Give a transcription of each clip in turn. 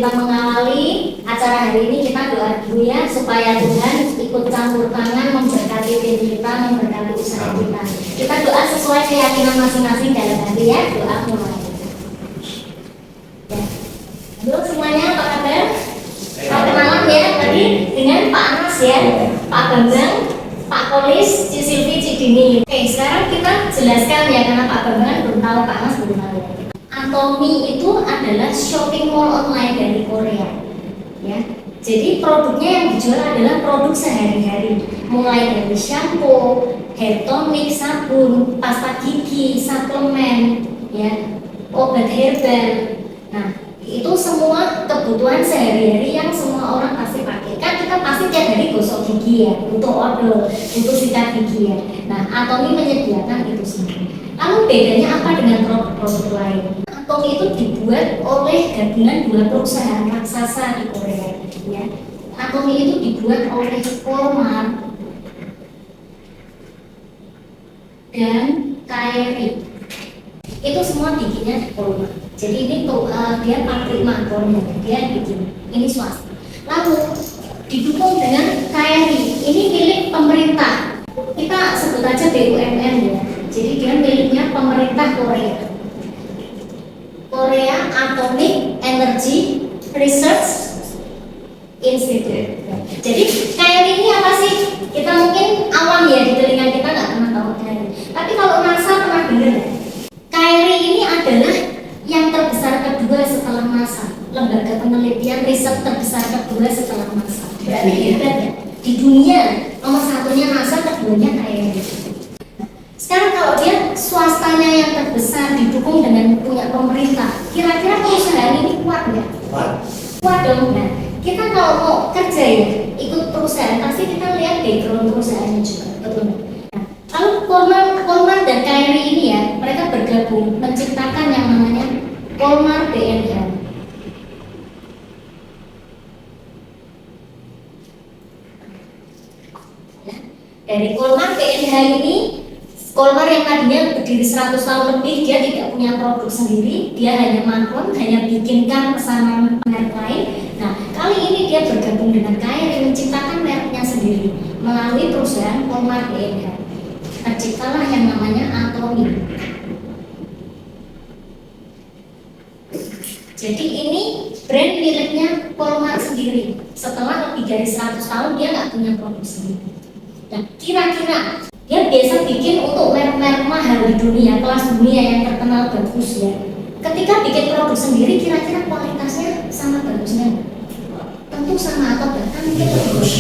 kita mengawali acara hari ini, kita doa dulu ya supaya Tuhan ikut campur tangan memberkati tim kita, memberkati usaha kita. Kita doa sesuai keyakinan masing-masing dalam hati ya. Doa mulai. Ya. Halo semuanya, apa kabar? Perkenalan ya tadi dengan Pak Anas ya, Pak Bambang, Pak Kolis, Ci Silvi, Ci Dini. Oke, sekarang kita jelaskan ya karena Pak Bambang belum tahu, Pak Anas belum tahu. Atomy itu adalah shopping mall online dari Korea, ya. Jadi produknya yang dijual adalah produk sehari-hari, mulai dari shampoo, hair tonic, sabun, pasta gigi, suplemen, ya, obat herbal. Nah, itu semua kebutuhan sehari-hari yang semua orang pasti pakai. Kan kita pasti tiap hari gosok gigi ya, untuk odol, untuk sikat gigi ya. Nah, Atomy menyediakan itu semua. Lalu bedanya apa dengan produk-produk lain? Atomy itu dibuat oleh gabungan dua perusahaan raksasa di Korea. Ya. Atomy itu dibuat oleh Walmart dan KRI. Itu semua bikinnya di Walmart. Jadi ini tuh dia pabrik makornya, dia bikin. Ini swasta. Lalu didukung dengan KRI. Ini milik pemerintah. Kita sebut aja BUMN ya. Jadi dia miliknya pemerintah Korea. Korea Atomic Energy Research Institute. Jadi KRI ini apa sih? Kita mungkin awam ya di telinga kita nggak pernah tahu KRI. Tapi kalau NASA pernah dengar, KRI ini adalah yang terbesar kedua setelah NASA. Lembaga penelitian riset terbesar kedua setelah NASA. Berarti hebat ya. Di dunia nomor satunya NASA, keduanya KRI. Sekarang kalau dia swastanya yang terbesar didukung dengan punya pemerintah, kira-kira perusahaan ini kuat nggak? Kuat dong. Nah, kita kalau mau kerja ya ikut perusahaan pasti kita lihat background perusahaannya juga, betul. Nah, lalu Walmart dan KRI ini ya mereka bergabung menciptakan yang namanya Walmart BNH. Ya, dari Walmart BNH ini, Walmart yang tadinya berdiri 100 tahun lebih, dia tidak punya produk sendiri, dia hanya makron, hanya bikinkan pesanan merek lain. Nah, kali ini dia bergabung dengan KRI menciptakan mereknya sendiri melalui perusahaan Walmart BNH. Terciptalah yang namanya Atomy. Jadi ini brand miliknya Walmart sendiri. Setelah lebih dari 100 tahun dia nggak punya produk sendiri. Nah, kira-kira dia biasa bikin untuk merek-merek mahal di dunia, kelas dunia yang terkenal bagus ya. Ketika bikin produk sendiri, kira-kira kualitasnya sama bagusnya? Tentu sama atau bahkan mungkin lebih bagus.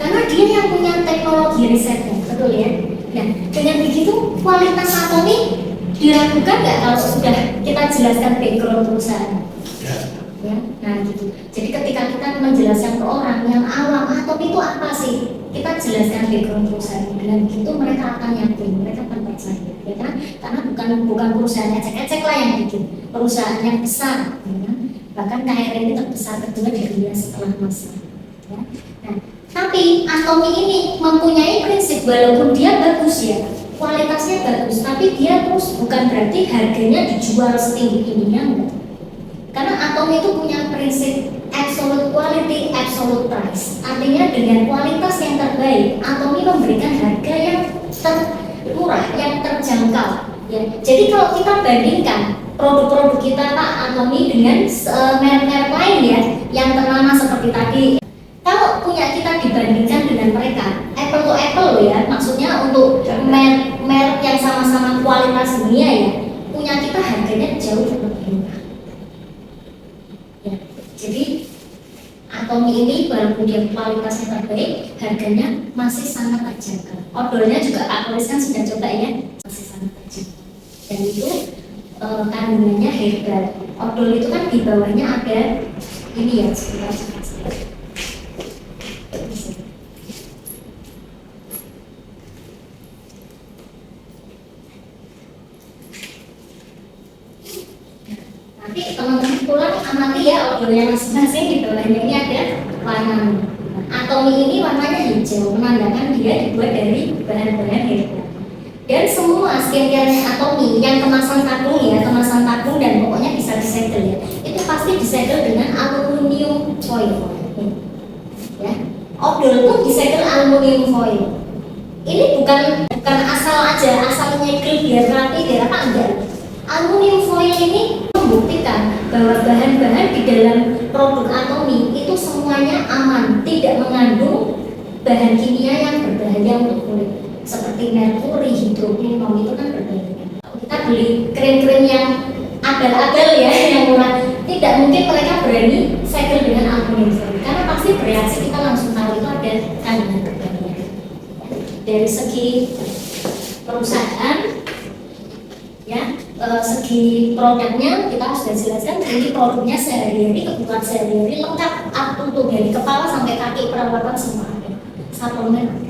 Karena dia yang punya teknologi risetnya, betul ya? Nah, dengan begitu kualitas Atomy diragukan nggak kalau sudah kita jelaskan background perusahaan? Ya, nah gitu. Jadi ketika kita menjelaskan ke orang yang awam, Atomy itu apa sih? Kita jelaskan background perusahaan dengan begitu mereka akan yakin, mereka akan percaya, ya kan? Karena bukan perusahaan ecek-ecek lah yang bikin, perusahaan yang besar, ya kan? Bahkan KRI ini terbesar kedua di dunia setelah NASA. Ya? Nah, tapi Atomy ini mempunyai prinsip walaupun dia bagus ya, kualitasnya bagus, tapi dia terus bukan berarti harganya dijual setinggi ininya enggak. Karena Atomy itu punya prinsip absolute quality, absolute price. Artinya dengan kualitas yang terbaik, Atomy memberikan harga yang termurah, yang terjangkau. Ya. Jadi kalau kita bandingkan produk-produk kita Pak Atomy dengan merek-merek lain ya, yang ternama seperti tadi. Kalau punya kita dibandingkan dengan mereka, apple to apple loh ya, maksudnya untuk merek yang sama-sama kualitas dunia ya, punya kita harganya jauh lebih murah. Ya, jadi Atomy ini walaupun dia kualitasnya terbaik, harganya masih sangat terjangkau. Odolnya juga Pak Kolis kan sudah coba ya, masih sangat terjangkau. Dan itu kandungannya herbal. Odol itu kan di bawahnya ada ini ya, sebentar. Nanti teman-teman pulang amati ya odolnya masing-masing. Di bawahnya ini ada warna. Atomy ini warnanya hijau, menandakan dia dibuat dari bahan-bahan herbal. Dan semua skincare Atomy yang kemasan tabung ya, kemasan tabung dan pokoknya bisa disegel ya, itu pasti disegel dengan aluminium foil. Ya, odol pun disegel aluminium foil. Ini bukan asal aja, asal nyegel biar rapi biar apa, enggak. Aluminium foil ini membuktikan bahwa bahan-bahan di dalam produk Atomy itu semuanya aman, tidak mengandung bahan kimia yang berbahaya untuk kulit seperti merkuri, hidroquinon, itu kan berbahaya. Kita beli krim-krim yang abal-abal ya, yang murah, tidak mungkin mereka berani segel dengan aluminium foil karena pasti bereaksi, kita langsung tahu itu ada kandungan berbahaya. Dari segi perusahaan ya, segi produknya kita sudah jelaskan, ini produknya sehari-hari, kebutuhan sehari-hari lengkap, up to dari kepala sampai kaki, perawatan semua ada, suplemen.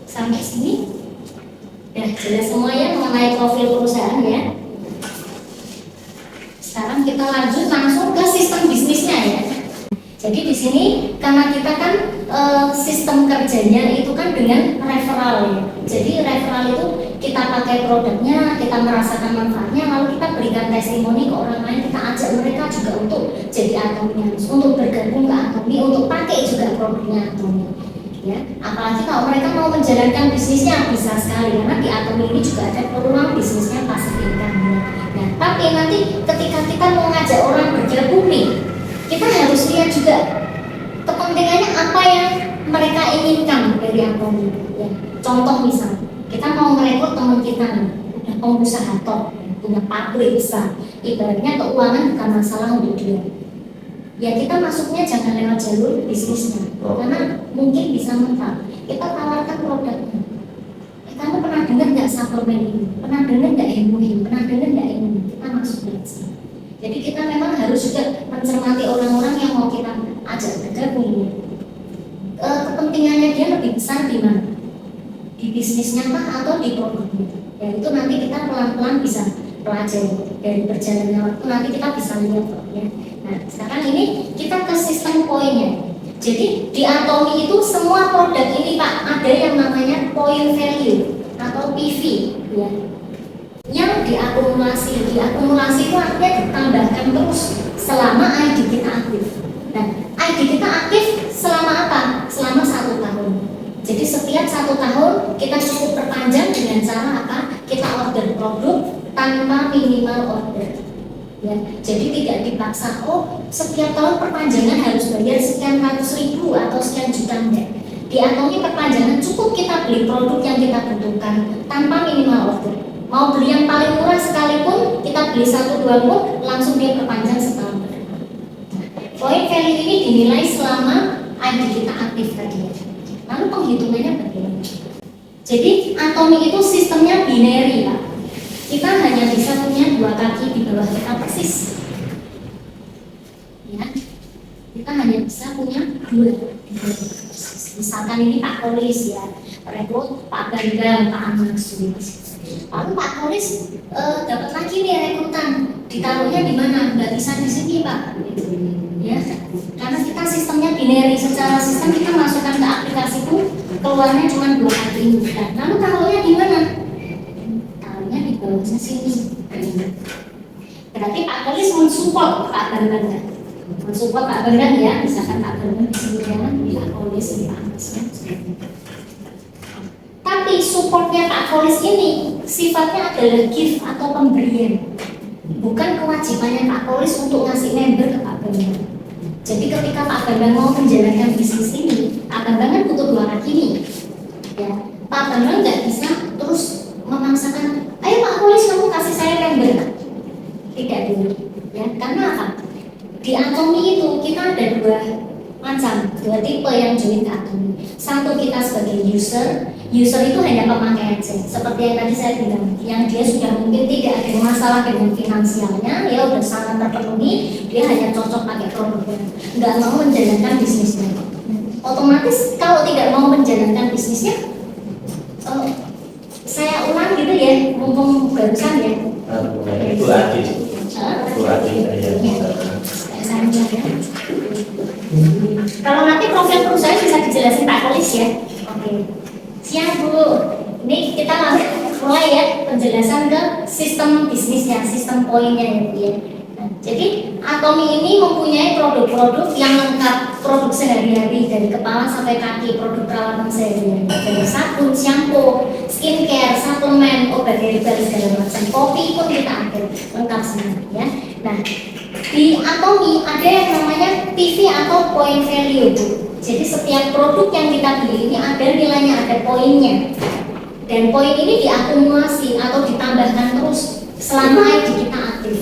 Sampai sini ya jelas semuanya mengenai profil perusahaan ya. Sekarang kita lanjut langsung ke sistem bisnisnya ya. Jadi di sini karena kita kan sistem kerjanya itu kan dengan referral ya. Jadi referral itu kita pakai produknya, kita merasakan manfaatnya, lalu kita berikan testimoni ke orang lain, kita ajak mereka juga untuk jadi Atomy, untuk bergabung ke Atomy, untuk pakai juga produknya Atomy. Ya, apalagi kalau mereka mau menjalankan bisnisnya bisa sekali karena di Atomy ini juga ada peluang bisnisnya passive income ya. Nah, tapi nanti ketika kita mau ngajak orang bergabung nih, kita harus lihat juga kepentingannya apa yang mereka inginkan dari Atomy ya. Contoh misal kita mau merekrut teman kita nih, udah pengusaha top, punya pabrik besar, ibaratnya keuangan bukan masalah untuk dia. Ya kita masuknya jangan lewat jalur bisnisnya, karena mungkin bisa mental. Kita tawarkan produknya. Kamu pernah dengar nggak suplemen ini? Pernah dengar nggak ilmu? Pernah dengar nggak ini? Kita masuk dari sini. Jadi kita memang harus juga mencermati orang-orang yang mau kita ajak bergabung. Kepentingannya dia lebih besar di mana? Di bisnisnya kah atau di produknya? Ya itu nanti kita pelan-pelan bisa pelajari dari perjalanan waktu, nanti kita bisa lihat ya. Nah sekarang ini kita ke sistem poinnya. Jadi di Atomy itu semua produk ini Pak ada yang namanya point value atau PV ya, yang diakumulasi itu artinya ditambahkan terus selama ID kita aktif. Nah ID kita aktif selama apa? Selama 1 tahun. Jadi setiap 1 tahun kita cukup perpanjang dengan cara apa? Kita order produk tanpa minimal order. Ya, jadi tidak dipaksa, oh setiap tahun perpanjangan harus bayar sekian ratus ribu atau sekian juta, enggak. Di Atomy perpanjangan cukup kita beli produk yang kita butuhkan tanpa minimal order. Mau beli yang paling murah sekalipun kita beli 1-2 pun langsung dia perpanjang setahun. Point value ini dinilai selama ID kita aktif tadi. Lalu penghitungannya bagaimana? Jadi Atomy itu sistemnya binary Pak. Kita hanya bisa punya 2 kaki di bawah kita persis. Ya, kita hanya bisa punya 2 di bawah kita persis. Misalkan ini Pak Kolis ya, rekrut Pak Gandang, Pak Amas. Lalu Pak Kolis dapat lagi nih rekrutan, ditaruhnya di mana? Nggak bisa di sini Pak. Ya, karena kita sistemnya binary, secara sistem kita masukkan ke aplikasi pun keluarnya cuma 2 kaki ini. Lalu taruhnya di mana? Di bawahnya sini. Berarti Pak Kolis mensupport Pak Bambang, mensupport Pak Bambang ya, misalkan Pak Bambang di sini ya, di Pak Kolis di Pak Anas ya. Tapi supportnya Pak Kolis ini sifatnya adalah gift atau pemberian, bukan kewajibannya Pak Kolis untuk ngasih member ke Pak Bambang. Jadi ketika Pak Bambang mau menjalankan bisnis ini, Pak Bambang kan butuh 2 kaki nih ya. Pak Bambang nggak bisa terus memaksakan, ayo Pak Kolis kamu kasih saya member. Tidak dulu ya, karena apa? Di Atomy itu kita ada 2 macam, 2 tipe yang join ke Atomy. Satu kita sebagai user itu hanya pemakai aja, seperti yang tadi saya bilang, yang dia sudah mungkin tidak ada masalah dengan finansialnya, ya udah sangat terpenuhi, dia hanya cocok pakai produknya, nggak mau menjalankan bisnisnya. Otomatis kalau tidak mau menjalankan bisnisnya, saya ulang gitu ya, mumpung barusan ya. Bu Adi saya kalau nanti profil perusahaan bisa dijelasin Pak Kolis ya. Oke. Siang Bu, ini kita langsung mulai ya penjelasan ke sistem bisnisnya, sistem poinnya ya. Nah, jadi Atomi ini mempunyai produk-produk yang lengkap, produk sehari-hari dari kepala sampai kaki, produk perawatan sehari-hari dari sabun, shampoo, skincare, suplemen, obat herbal segala macam. Kopi pun kita ada lengkap semua ya. Nah, di Atomi ada yang namanya PV atau point value. Jadi setiap produk yang kita beli ini ada nilainya, ada poinnya. Dan poin ini diakumulasi atau ditambahkan terus selama ID kita aktif.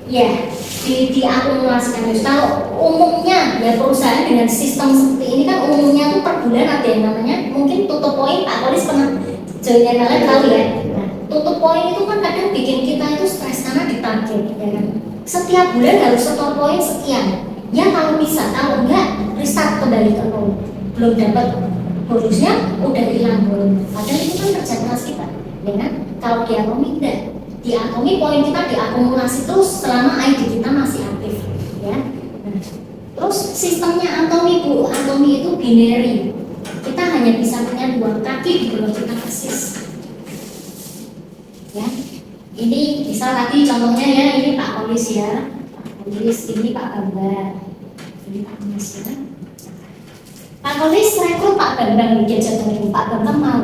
Ya, diakumulasikan terus. Kalau umumnya ya perusahaan dengan sistem seperti ini kan umumnya tuh per bulan ada yang namanya mungkin tutup poin. Pak Polis pernah join kalian tahu ya. Nah, tutup poin itu kan kadang bikin kita itu stres karena ditarget, ya kan. Setiap bulan harus setor poin sekian. Ya kalau bisa, kalau enggak restart kembali ke nol. Belum dapat bonusnya udah hilang poin. Padahal itu kan kerja keras kita, ya kan? Kalau di Atomi enggak. Di Atomi poin kita diakumulasi terus selama ID kita masih aktif, ya. Nah, terus sistemnya Atomi Bu, Atomi itu binary. Kita hanya bisa punya dua kaki di bawah kita persis. Ya, ini misal tadi contohnya ya, ini Pak Polis ya, Pak Polis, ini Pak Bambang, ini Pak Mas ya. Pak Polis rekrut Pak Bambang dia jatuhin, Pak Bambang mau.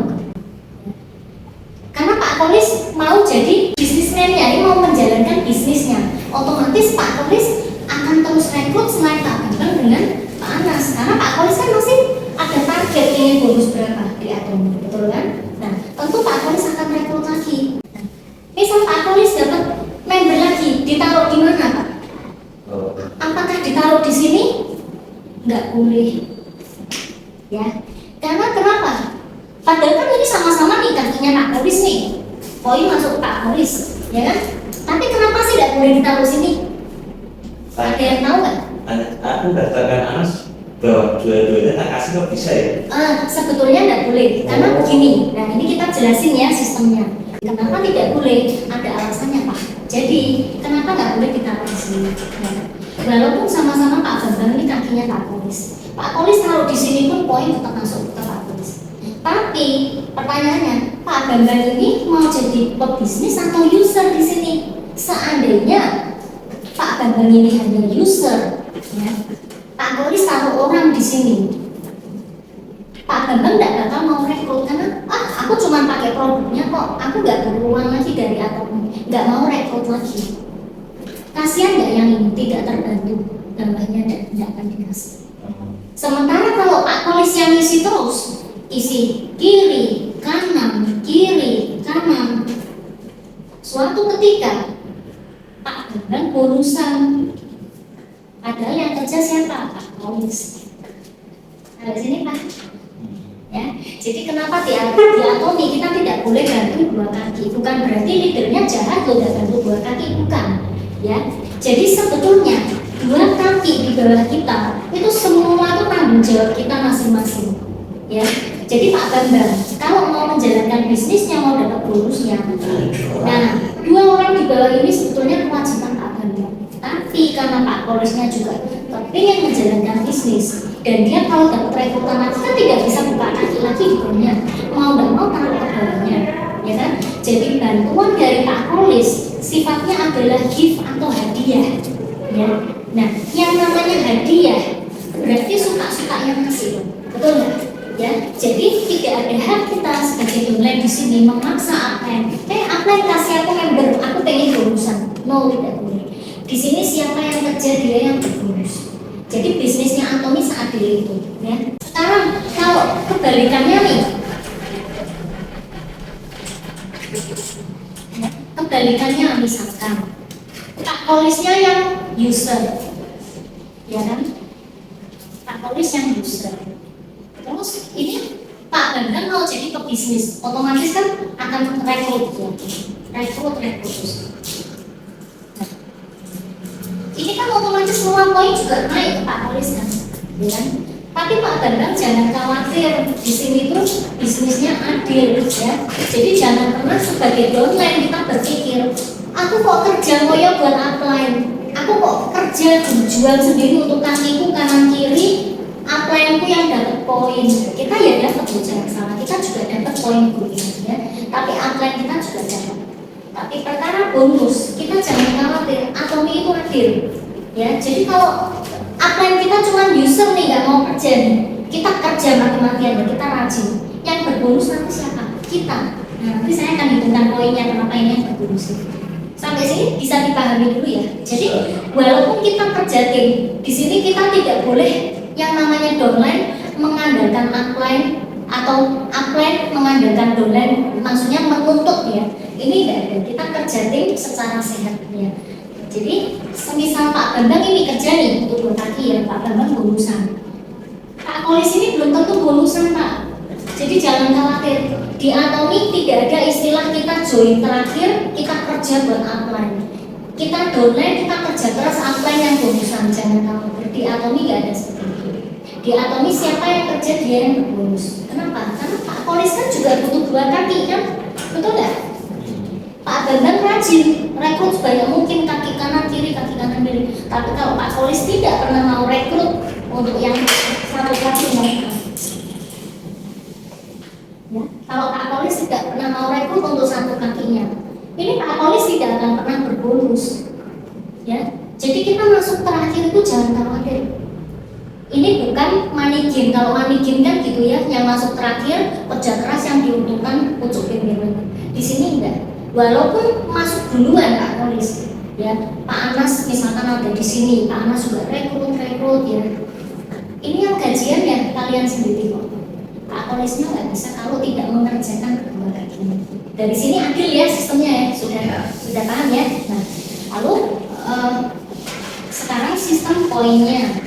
Karena Pak Polis mau jadi bisnismennya, ini mau menjalankan bisnisnya, otomatis Pak Polis akan terus rekrut selain Pak Bambang dengan Pak Anas. Karena Pak Polis kan masih ada target ingin bonus berapa di Atomi, betul kan? Nah, tentu Pak Polis akan rekrut lagi. Nah, misal Pak Polis dapat member lagi, ditaruh di mana Pak? Apakah ditaruh di sini? Nggak boleh. Ya, karena kenapa? Padahal kan ini sama-sama nih kakinya Pak Polis nih, poin masuk Pak Polis, ya kan? Tapi kenapa sih nggak boleh ditaruh sini? Ada yang tahu nggak? Aku daftarkan Anas bahwa dua-duanya tak kasih kok bisa ya? Sebetulnya nggak boleh, karena begini. Nah ini kita jelasin ya sistemnya. Kenapa tidak boleh? Ada alasannya Pak. Jadi kenapa nggak boleh ditaruh di sini? Ya. Walaupun sama-sama Pak Bambang ini kakinya Pak Polis. Pak Polis taruh di sini pun poin tetap masuk ke Pak Polis. Tapi pertanyaannya, Pak Bambang ini mau jadi pebisnis atau user di sini? Seandainya Pak Bambang ini hanya user, ya, Pak Polis taruh orang di sini. Pak Bambang tidak bakal mau rekrut karena aku cuma pakai produknya kok, aku nggak beruang lagi dari Atomi, nggak mau rekrut lagi. Kasihan nggak yang ini tidak terbantu, tambahnya tidak akan dikasih. Sementara kalau Pak Polis yang isi terus, isi kiri kanan, suatu ketika Pak Bambang bonusan. Padahal yang kerja siapa? Pak Polis. Nah, di sini Pak. Ya, jadi kenapa di Atomi kita tidak boleh bantu dua kaki? Bukan berarti leadernya jahat loh, nggak bantu dua kaki, bukan. Ya, jadi sebetulnya dua kaki di bawah kita itu semua itu tanggung jawab kita masing-masing. Ya, jadi Pak Bambang kalau mau menjalankan bisnisnya, mau dapat bonusnya, nah dua orang di bawah ini sebetulnya kewajiban Pak Bambang. Tapi karena Pak Polisnya juga ingin menjalankan bisnis dan dia kalau dapat rekrutan lagi kan tidak bisa buka kaki lagi di bawahnya, mau nggak mau taruh ke bawahnya, ya kan? Jadi bantuan dari Pak Polis sifatnya adalah gift atau hadiah, ya. Nah, yang namanya hadiah berarti suka-suka yang ngasih, betul nggak? Ya, jadi tidak ada hak kita sebagai downline di sini memaksa apa yang kasih aku member, aku pengen bonusan, no, tidak boleh. Di sini siapa yang kerja dia yang berbonus. Jadi bisnisnya Atomi seadil itu, ya. Sekarang kalau kebalikannya nih, kebalikannya misalkan Pak Polisnya yang user, ya kan? Pak Polis yang user. Terus ini Pak Bambang mau jadi pebisnis, otomatis kan akan rekrut ya, rekrut. Nah, ini kan otomatis semua poin juga naik ke Pak Polis kan, ya kan? Tapi Pak Bambang jangan khawatir, di sini terus bisnisnya adil ya. Jadi jangan pernah sebagai downline kita berpikir, aku kok kerja ngoyo buat upline, aku kok kerja berjuang sendiri untuk kakiku kanan kiri, upline-ku yang dapat poin. Kita ya dapat jangan salah, kita juga dapat poin ya. Tapi upline kita juga jalan. Tapi perkara bonus, kita jangan khawatir, Atomi itu adil. Ya, jadi kalau upline kita cuma user nih, nggak mau kerja nih, kita kerja mati-matian dan kita rajin. Yang berbonus nanti siapa? Kita. Nah, nanti saya akan hitungkan poinnya kenapa ini yang berbonus. Sampai sini bisa dipahami dulu ya. Jadi walaupun kita kerja tim, di sini kita tidak boleh yang namanya downline mengandalkan upline atau upline mengandalkan downline, maksudnya menuntut ya. Ini tidak ada. Kita kerja tim secara sehat ya. Jadi semisal Pak Bambang ini kerja nih untuk 2 kaki ya, Pak Bambang bonusan. Pak Kolis ini belum tentu bonusan Pak. Jadi jangan khawatir. Di Atomi tidak ada istilah kita join terakhir, kita kerja buat upline. Kita downline, kita kerja keras, upline yang bonusan. Jangan khawatir. Di Atomi nggak ada seperti itu. Di Atomi siapa yang kerja dia yang berbonus. Kenapa? Karena Pak Kolis kan juga butuh 2 kaki kan, betul nggak? Pak Bambang rajin, rekrut sebanyak mungkin kaki kanan kiri, kaki kanan kiri. Tapi kalau Pak Kolis tidak pernah mau rekrut untuk yang 1 kaki mereka. Ya, kalau Pak Kolis tidak pernah mau rekrut untuk 1 kakinya, ini Pak Kolis tidak akan pernah berbonus. Ya, jadi kita masuk terakhir itu jangan khawatir. Ini bukan manigin. Kalau manigin kan gitu ya, yang masuk terakhir kerja keras yang diuntungkan pucuk pimpinan. Di sini enggak. Walaupun masuk duluan Pak Kolis, ya Pak Anas misalkan ada di sini, Pak Anas juga rekrut ya. Ini yang gajian ya kalian sendiri kok. Pak Kolisnya nggak bisa kalau tidak mengerjakan kedua kakinya. Dari sini adil ya sistemnya ya, sudah paham ya. Nah, lalu sekarang sistem poinnya.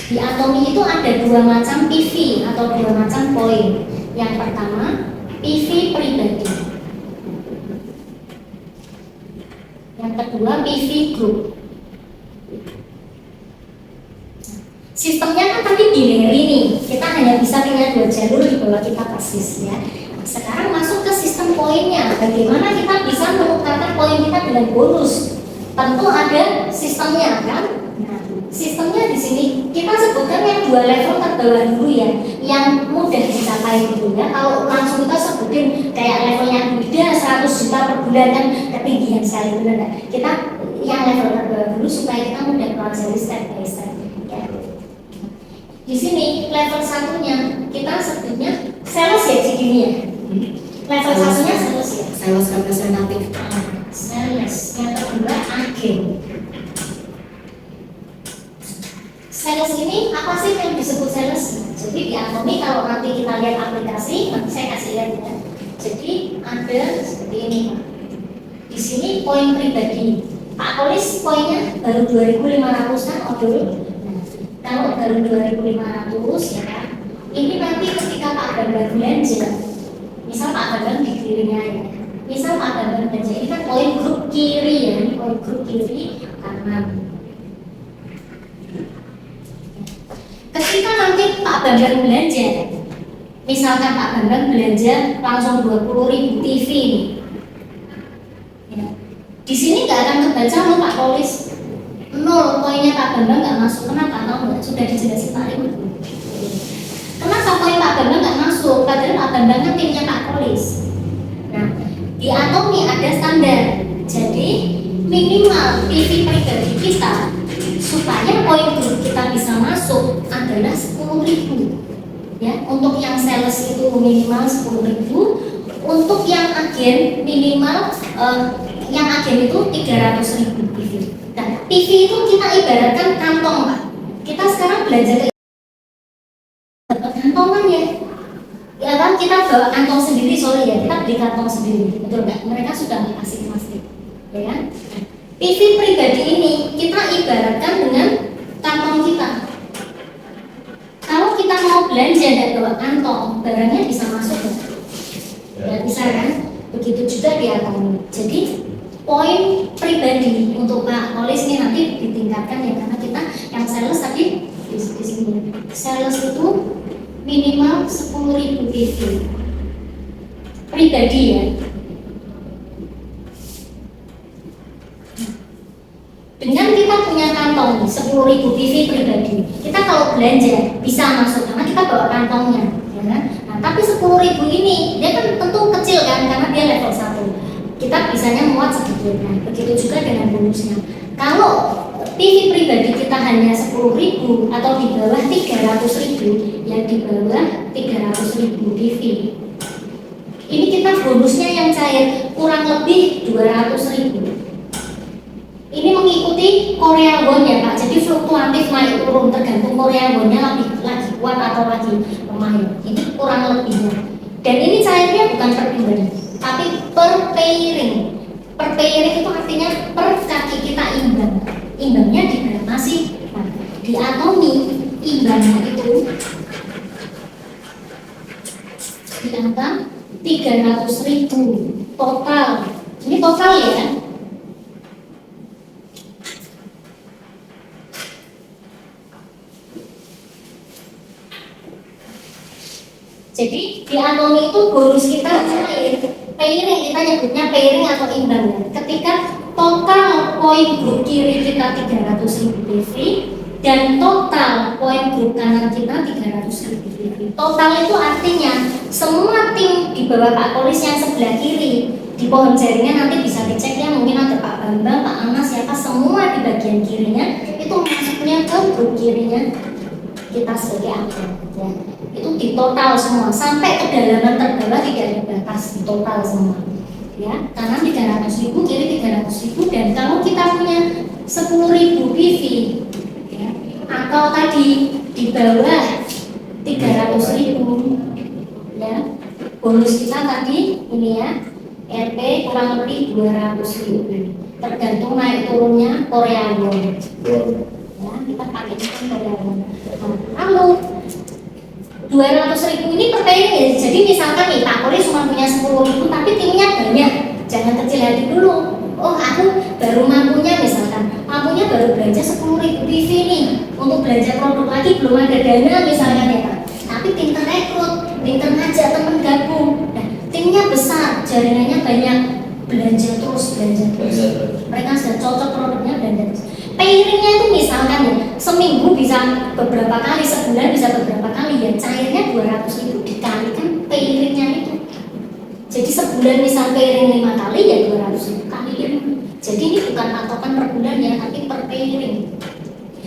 Di Atomi itu ada 2 macam PV atau 2 macam poin. Yang pertama PV pribadi. Yang kedua PV group. Sistemnya kan tadi binary nih, kita hanya bisa punya 2 jalur di bawah kita persis ya. Sekarang masuk ke sistem poinnya, bagaimana kita bisa menukarkan poin kita dengan bonus? Tentu ada sistemnya kan? Nah, sistemnya di sini kita sebutkan yang 2 level terbawah dulu ya, yang mudah dicapai gitu ya. Kalau langsung kita sebutin kayak levelnya beda 100 juta per bulan kan ketinggian sekali benar. Kita yang level terbawah dulu supaya kita mudah pelajari step by step. Ya. Di sini level 1-nya kita sebutnya sales ya di dunia ya. Level 1-nya sales ya. Sales representatif. Sales. Yang kedua agen. Sales ini apa sih yang disebut sales? Jadi di Atomi kalau nanti kita lihat aplikasi, nanti saya kasih lihat ya. Jadi ada seperti ini. Di sini poin pribadi. Pak Kolis poinnya baru 2.500-an odol. Kalau baru 2.500 ya kan, ini nanti ketika Pak Bambang belanja, misal Pak Bambang di kirinya ya, misal Pak Bambang belanja, ini kan poin grup kiri ya, ini poin grup kiri kanan. Ketika nanti Pak Bambang belanja, misalkan Pak Bambang belanja langsung 20.000 TV nih, ya. Di sini nggak akan kebaca loh Pak Kolis. 0 poinnya Pak Bambang nggak masuk. Kenapa? Tahu nggak? Sudah dijelasin Pak Rim. Kenapa poin Pak Bambang nggak masuk? Padahal Pak Bambang kan timnya Pak Kolis. Nah, di Atomi ada standar. Jadi minimal PV pribadi kita supaya poin grup kita bisa masuk adalah 10.000. Ya, untuk yang sales itu minimal 10.000. Untuk yang agen minimal yang agen itu 300.000 PV. Nah, PV itu kita ibaratkan kantong Pak. Kita sekarang belanja ke kantongan ya. Ya kan kita bawa kantong sendiri sorry ya, kita beli kantong sendiri, betul nggak? Mereka sudah nggak kasih plastik, ya kan? PV pribadi ini kita ibaratkan dengan kantong kita. Kalau kita mau belanja dan bawa kantong, barangnya bisa masuk nggak? Nggak bisa kan? Begitu juga di Atomi. Jadi poin pribadi untuk Pak Kolis ini nanti ditingkatkan ya, karena kita yang sales tadi di sini sales itu minimal 10.000 PV pribadi ya. Dengan kita punya kantong 10.000 PV pribadi, kita kalau belanja bisa masuk karena kita bawa kantongnya, ya kan? Nah, tapi 10.000 ini dia kan tentu kecil kan biasanya muat sedikit. Nah, begitu juga dengan bonusnya. Kalau PV pribadi kita hanya 10.000 atau di bawah 300.000, ya di bawah 300.000 PV. Ini kita bonusnya yang cair kurang lebih 200.000. Ini mengikuti Korea Won ya Pak, jadi fluktuatif naik turun tergantung Korea Wonnya lagi kuat atau lagi lemah ya. Ini kurang lebihnya. Dan ini cairnya bukan per bulan, tapi per pairing. Per pairing itu artinya per kaki kita imbang. Imbangnya di berapa sih? Nah, di atomi imbangnya itu di angka 300.000 total. Ini total ya. Jadi di atomi itu bonus kita cair pairing, kita nyebutnya pairing atau imbang ya. Ketika total poin grup kiri kita 300.000 PV dan total poin grup kanan kita 300.000 PV. Total itu artinya semua tim di bawah Pak Polis yang sebelah kiri di pohon jaringnya nanti bisa dicek ya, mungkin ada Pak Bambang, Pak Anas, siapa semua di bagian kirinya itu masuknya ke grup kirinya kita sebagai aktor ya. Itu di total semua sampai kedalaman terbawah tidak ada batas, di total semua ya, kanan 300.000, kiri 300.000. Dan kalau kita punya 10.000 PV ya, atau tadi di bawah 300.000 ya, bonus kita tadi ini ya, RP kurang lebih 200.000 tergantung naik turunnya Korea Won ya, kita pakai Korea Won. Lalu 200.000 ini per pairing ya. Jadi misalkan nih Pak Polri cuma punya 10.000 tapi timnya banyak, jangan kecil hati dulu. Oh aku baru mampunya misalkan, mampunya baru belanja 10.000 PV nih, untuk belanja produk lagi belum ada dana misalkan ya Pak. Tapi pinter rekrut, pinter ngajak temen gabung. Nah timnya besar, jaringannya banyak, belanja terus. Mereka sudah cocok produknya, belanja terus. Pairingnya itu misalkan ya, seminggu bisa beberapa kali, sebulan bisa beberapa kali ya, cairnya 200.000 dikalikan pairingnya itu. Jadi sebulan misal pairing 5 kali ya 200.000 kali ya. Jadi ini bukan patokan per bulan ya, tapi per pairing.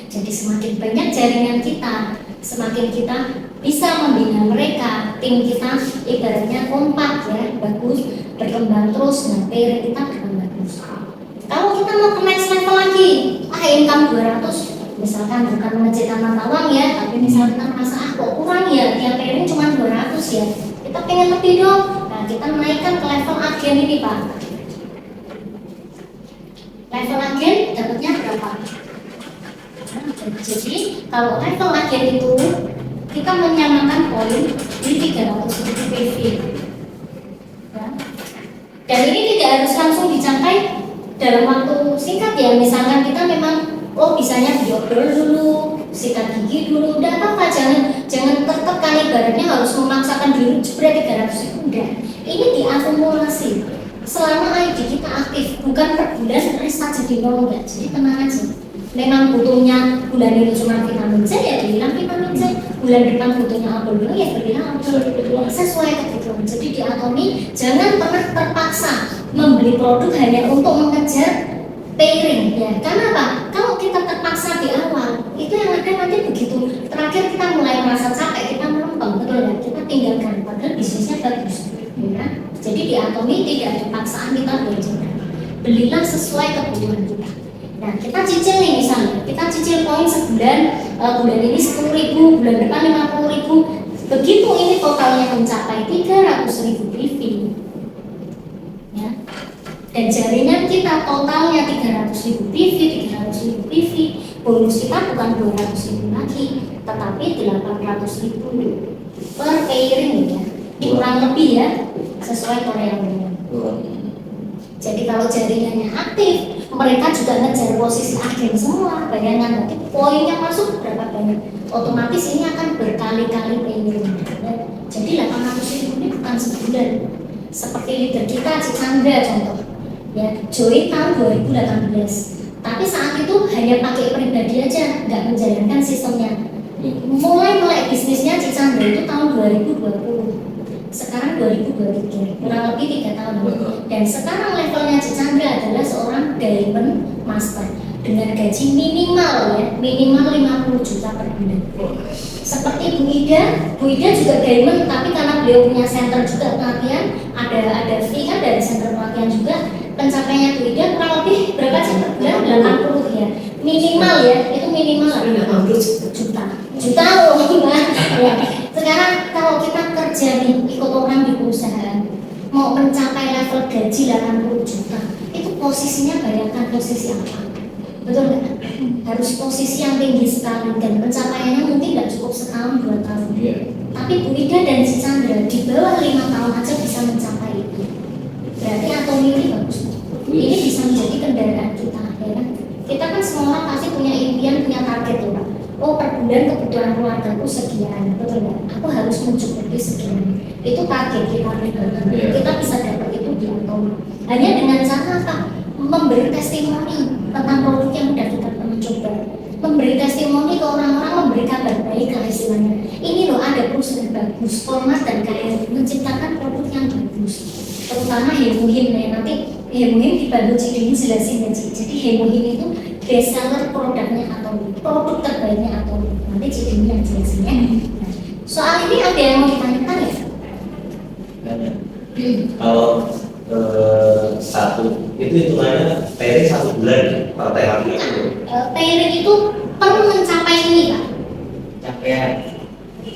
Jadi semakin banyak jaringan kita, semakin kita bisa membina mereka, tim kita ibaratnya kompak ya, bagus, berkembang terus, nah pairing kita berkembang terus. Kalau kita mau ke next level lagi, income 200, misalkan bukan mengejar mata uang ya, tapi misalkan kita merasa kok kurang ya, tiap pairing cuma 200 ya, kita pengen lebih dong. Nah kita naikkan ke level agen ini Pak. Level agen dapatnya berapa? Jadi kalau level agen itu kita menyamakan poin di 300.000 PV ya. Dan ini tidak harus langsung dicapai dalam waktu singkat ya, misalkan kita memang bisanya diobrol dulu, sikat gigi dulu, udah apa-apa, jangan tertekan ibaratnya harus memaksakan diri jebret 300.000, udah. Ini diakumulasi selama ID kita aktif, bukan per bulan restart jadi nol, enggak. Jadi tenang aja. Memang butuhnya bulan ini cuma vitamin C ya dibilang vitamin C, bulan depan butuhnya apa dulu ya dibilang apa, sesuai kebutuhan. Jadi di atomi jangan pernah terpaksa membeli produk hanya untuk mengejar pairing ya. Karena apa? Kalau kita terpaksa di awal itu yang ada nanti begitu terakhir kita mulai merasa capek, kita melempem, betul ya, kita tinggalkan padahal bisnisnya bagus ya. Jadi di atomi tidak ada paksaan kita belajar, belilah sesuai kebutuhan kita. Nah kita cicil nih misalnya, kita cicil poin sebulan, bulan ini 10.000, bulan depan 50.000, begitu ini totalnya mencapai 300.000 PV ya. Dan jaringan kita totalnya 300.000 PV, 300.000 PV, bonus kita bukan 200.000 lagi, tetapi 800.000 per pairing ya. Ini kurang lebih ya, sesuai Korea Won. Jadi kalau jaringannya aktif, mereka juga ngejar posisi agen semua. Bayangkan nanti poinnya masuk berapa banyak, otomatis ini akan berkali-kali pairing. Jadi 800.000 ini bukan sebulan. Seperti leader kita Cicanda contoh ya, join tahun 2018, tapi saat itu hanya pakai pribadi aja, nggak menjalankan sistemnya. Mulai bisnisnya Cicanda itu tahun 2020. sekarang 2023, kurang lebih 3 tahun. Betul. Dan sekarang levelnya Chandra adalah seorang Diamond Master dengan gaji minimal ya, minimal 50 juta per bulan. Seperti Bu Ida juga Diamond, tapi karena beliau punya center juga pelatihan, ada fee kan dari center pelatihan juga. Pencapaiannya Bu Ida kurang lebih berapa sih per bulan? 80 ya, minimal ya, itu minimal 80 juta. Juta loh, ya. Sekarang kalau kita kerja nih, ikut orang di perusahaan, mau mencapai level gaji 80 juta, itu posisinya bayangkan posisi apa? Betul nggak? Harus posisi yang tinggi sekali dan pencapaiannya mungkin nggak cukup setahun 2 tahun. Tapi Bu Ida dan si Chandra di bawah 5 tahun aja bisa mencapai itu. Berarti Atomi ini bagus. Ini bisa menjadi kendaraan kita, ya kan? Kita kan semua orang pasti punya impian, punya target tuh, Pak. Oh, per bulan kebutuhan keluargaku sekian, betul nggak? Aku harus mencukupi sekian. Itu target kita. Kita bisa dapat itu di Atomi. Hanya dengan cara apa? Memberi testimoni tentang produk yang sudah kita pernah coba, memberi testimoni ke orang-orang, memberi kabar baik lah istilahnya. Ini loh ada perusahaan bagus, format dan kalian menciptakan produk yang bagus, terutama Hemohim ya. Nanti Hemohim dibantu Cidini jelasin ya. Jadi Hemohim itu best seller produknya atau produk terbaiknya atau nanti Cidini yang jelasin ya. Nah, soal ini ada yang mau ditanyakan ya? Kalau satu itu hitungannya pairing 1 bulan ya, partai lagi itu. Pairing itu perlu mencapai ini Pak.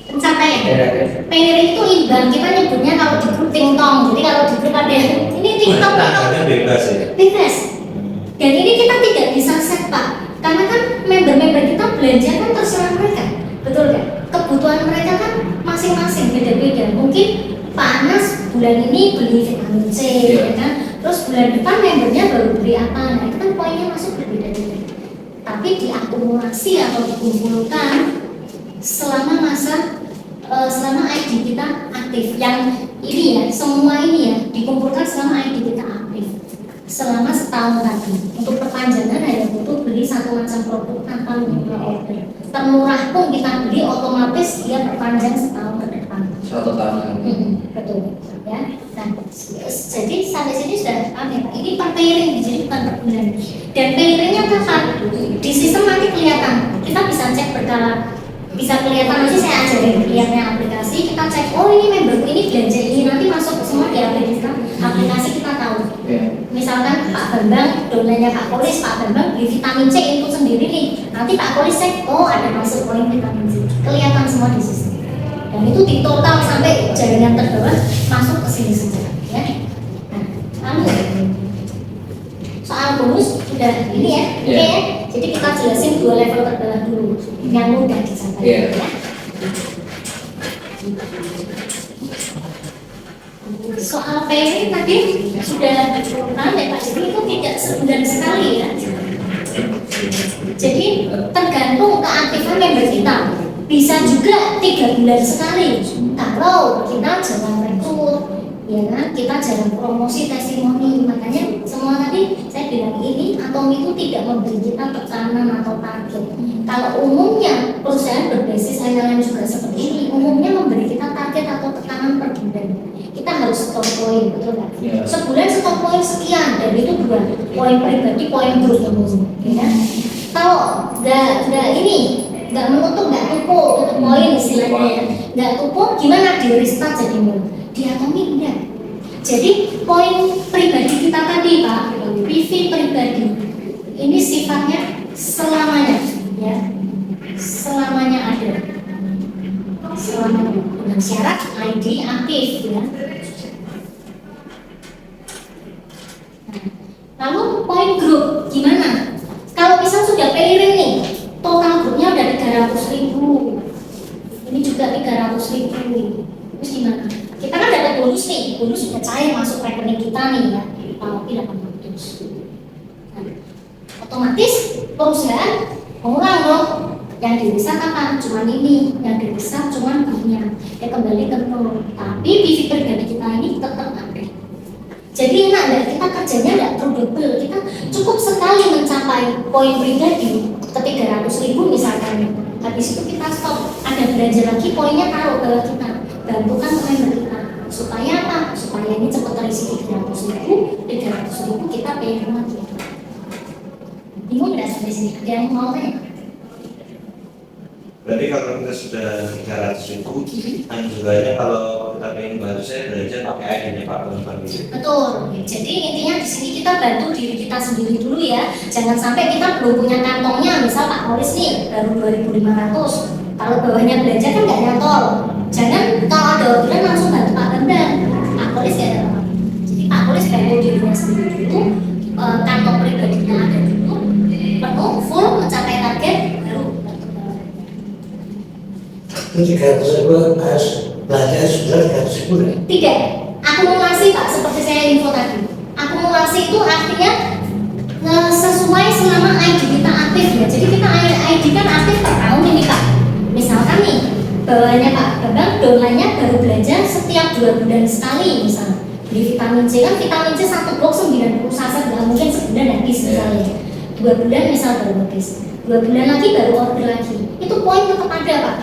Pencapaian. Pairing itu imbang, kita nyebutnya kalau di grup tingtong. Jadi kalau di grup ada ini tingtong Nah, bebas ya. bebas. Dan ini kita tidak bisa set Pak, karena kan member-member kita belanja kan terserah mereka, betul nggak? Kebutuhan mereka kan masing-masing beda-beda. Mungkin Pak Anas bulan ini beli vitamin C, ya kan? Terus bulan depan membernya baru beli apa? Nah itu kan poinnya masuk berbeda-beda. Tapi diakumulasi atau dikumpulkan selama selama ID kita aktif. Yang ini ya, semua ini ya dikumpulkan selama ID kita aktif. Selama setahun tadi. Untuk perpanjangan hanya butuh beli satu macam produk tanpa menambah order. Termurah pun kita beli otomatis dia perpanjang setahun ke depan. 1 tahun. Betul ya. Nah, jadi sampai sini sudah paham ya Pak. Ini per pairing, jadi bukan per bulan. Dan pairingnya kapan? Di sistem nanti kelihatan. Kita bisa cek berkala. Bisa kelihatan nanti saya ajarin lihatnya aplikasi. Kita cek, oh ini memberku ini belanja ini, nanti masuk semua di aplikasi kita tahu. Misalkan Pak Bambang, domainnya Pak Polis, Pak Bambang beli vitamin C input sendiri nih. Nanti Pak Polis cek, oh ada masuk poin vitamin C. Kelihatan semua di sistem. Dan itu di total sampai jaringan terbawah masuk ke sini saja ya. Nah, lalu soal bonus sudah ini ya, oke ya. Jadi kita jelasin 2 level terbawah dulu yang mudah dicapai ya. Soal pairing tadi sudah diurutkan ya Pak, jadi itu tidak sebulan sekali ya. Jadi tergantung keaktifan member kita. Bisa juga 3 bulan sekali kalau kita jarang rekrut, ya kan? Kita jarang promosi testimoni. Makanya semua tadi saya bilang ini Atomi itu tidak memberi kita tekanan atau target. Kalau umumnya perusahaan berbasis HLM juga seperti ini, umumnya memberi kita target atau tekanan per bulan. Kita harus stop poin, betul nggak? Sebulan stop poin sekian, dan itu 2 poin pribadi, poin grup ya. Kalau nggak ini nggak menutup, nggak tutup poin istilahnya ya, nggak tutup gimana di restart jadinya di Atomi enggak. Jadi poin pribadi kita tadi Pak, PV pribadi ini sifatnya selamanya ya, selamanya ada, selamanya dengan syarat ID aktif ya. Lalu poin grup gimana? Kalau misal sudah pairing nih, total grupnya udah 300.000, ini juga 300.000, terus gimana? Kita kan dapat bonus nih, bonus sudah cair masuk rekening kita nih ya, kalau tidak 800. Nah, otomatis perusahaan mengulang dong, yang dirisap apa? Cuman ini, yang dirisap cuman punya, ya kembali ke nol. Tapi PV pribadi kita ini tetap ada. Jadi enak nggak? Kita kerjanya nggak double, kita cukup sekali mencapai poin pribadi ke 300.000 misalkan. Habis itu kita stop, ada belanja lagi, poinnya taruh bawah kita, bantukan member kita. Supaya apa? Supaya ini cepat terisi 300.000 kita pay lagi. Bingung nggak sampai sini? Ada yang mau tanya? Berarti kalau kita sudah 300.000, anjurannya kalau kita pengen bantu saya belajar pakai ID-nya Pak teman-teman gitu. Betul. Jadi intinya di sini kita bantu diri kita sendiri dulu ya. Jangan sampai kita belum punya kantongnya. Misal Pak Polis nih baru 2.500. Kalau bawahnya belajar kan nggak nyantol. Jangan kalau ada orderan langsung bantu Pak Bambang. Pak Polis nggak ada apa-apa. Jadi Pak Polis bantu dirinya sendiri dulu. Kantong pribadinya ada dulu. Penuh full mencapai target baru bantu Bambang. Itu 300.000 harus belajar sudah 300.000 ya? Tidak, akumulasi Pak, seperti saya info tadi. Akumulasi itu artinya sesuai selama ID kita aktif ya. Jadi kita ID kan aktif per tahun ini Pak. Misalkan nih, bawahnya Pak Bambang dolannya baru belanja setiap 2 bulan sekali misalnya. Beli vitamin C kan vitamin C 1 box 90 saset, nggak mungkin sebulan habis misalnya. 2 bulan misal baru habis. 2 bulan lagi baru order lagi. Itu poin tetap ada Pak.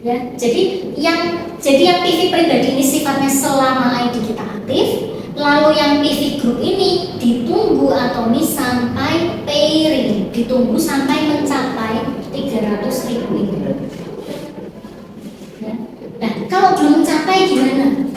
Ya, jadi yang PV pribadi ini sifatnya selama ID kita aktif, lalu yang PV group ini ditunggu atau sampai pairing, ditunggu sampai mencapai 300.000 ini. Ya. Nah, kalau belum mencapai gimana?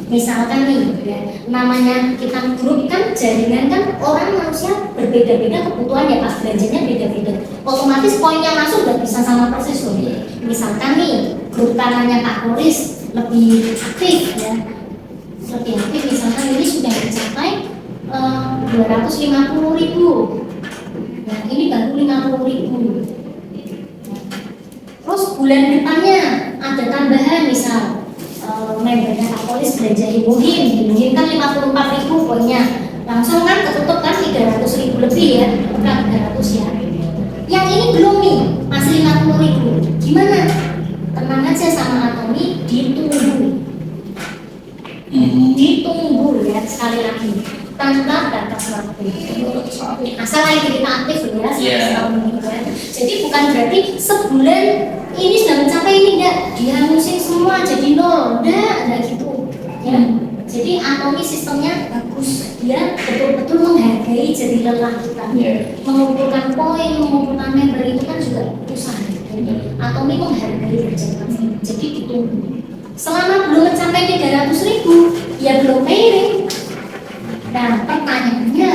Misalkan nih, ya, namanya kita grup kan jaringan kan orang manusia berbeda-beda kebutuhan ya pas belanjanya beda-beda. Otomatis poinnya masuk nggak bisa sama persis loh. Misalkan nih grup kanannya Pak Polis lebih aktif ya, lebih aktif misalkan ini sudah mencapai 250.000. Nah ini baru 50.000. Terus bulan depannya ada tambahan misal membernya Pak Polis belanja Ibuhin kan 54.000 poinnya, langsung kan ketutup kan 300.000 lebih ya, bukan 300 ya. Yang ini belum nih, masih 50.000. Gimana? Tenang aja sama Atomi, ditunggu. Ditunggu ya sekali lagi tanpa batas waktu. Asal ID kita aktif ya, setahun ini ya. Jadi bukan berarti sebulan ini sudah mencapai ini enggak dihalusin semua jadi nol, enggak gitu ya. Jadi Atomi sistemnya bagus, dia betul-betul menghargai jerih lelah kita, mengumpulkan poin, mengumpulkan member itu kan juga usaha. Atomi menghargai kerja kami, jadi ditunggu. Selama belum mencapai 300.000, ya belum pairing. Nah pertanyaannya,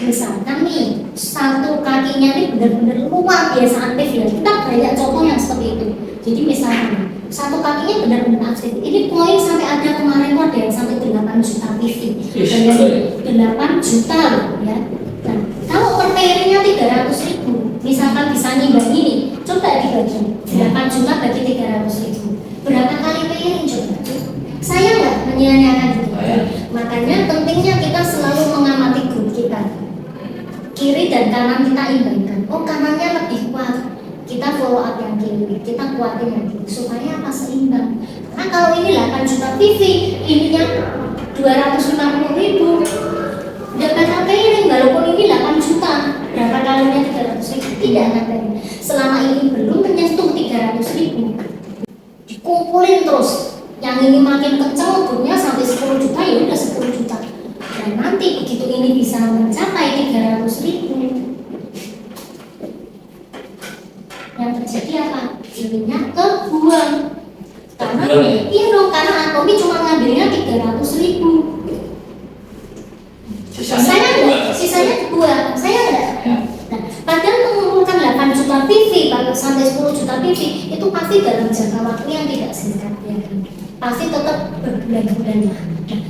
misalkan nih satu kakinya nih benar-benar luar biasa aktif ya. Kita banyak contoh yang seperti itu. Jadi misalnya satu kakinya benar-benar aktif. Ini poin sampai ada kemarin ada yang sampai 8 juta PV. 8 juta loh ya. Nah kalau per pairingnya 300.000, misalkan bisa nyimbang ini, coba dibagi 8 juta bagi 300.000. Berapa kali pairing coba? Saya nggak menyia-nyiakan gitu. Makanya pentingnya kita selalu mengamati grup kita. Kiri dan kanan kita imbangkan. Oh kanannya lebih kuat, kita follow up yang kiri, kita kuatin lagi supaya apa seimbang. Karena kalau ini 8 juta PV, ininya 250.000, nggak bakal pairing walaupun ini 8 juta. Berapa kalinya 300.000? Tidak akan pairing. Selama ini belum menyentuh 300.000, dikumpulin terus. Yang ini makin kencang ukurnya sampai 10 juta ya udah 10 juta. Dan nanti begitu ini bisa mencapai 300.000, yang terjadi apa? Ininya kebuang. Karena iya dong, karena Atomi cuma ngambilnya 300.000. Sisanya kebuang. Saya enggak. Nah, padahal mengumpulkan 8 juta PV sampai 10 juta PV itu pasti dalam jangka waktu yang tidak singkat ya kan. Pasti tetap berbulan-bulan. Nah,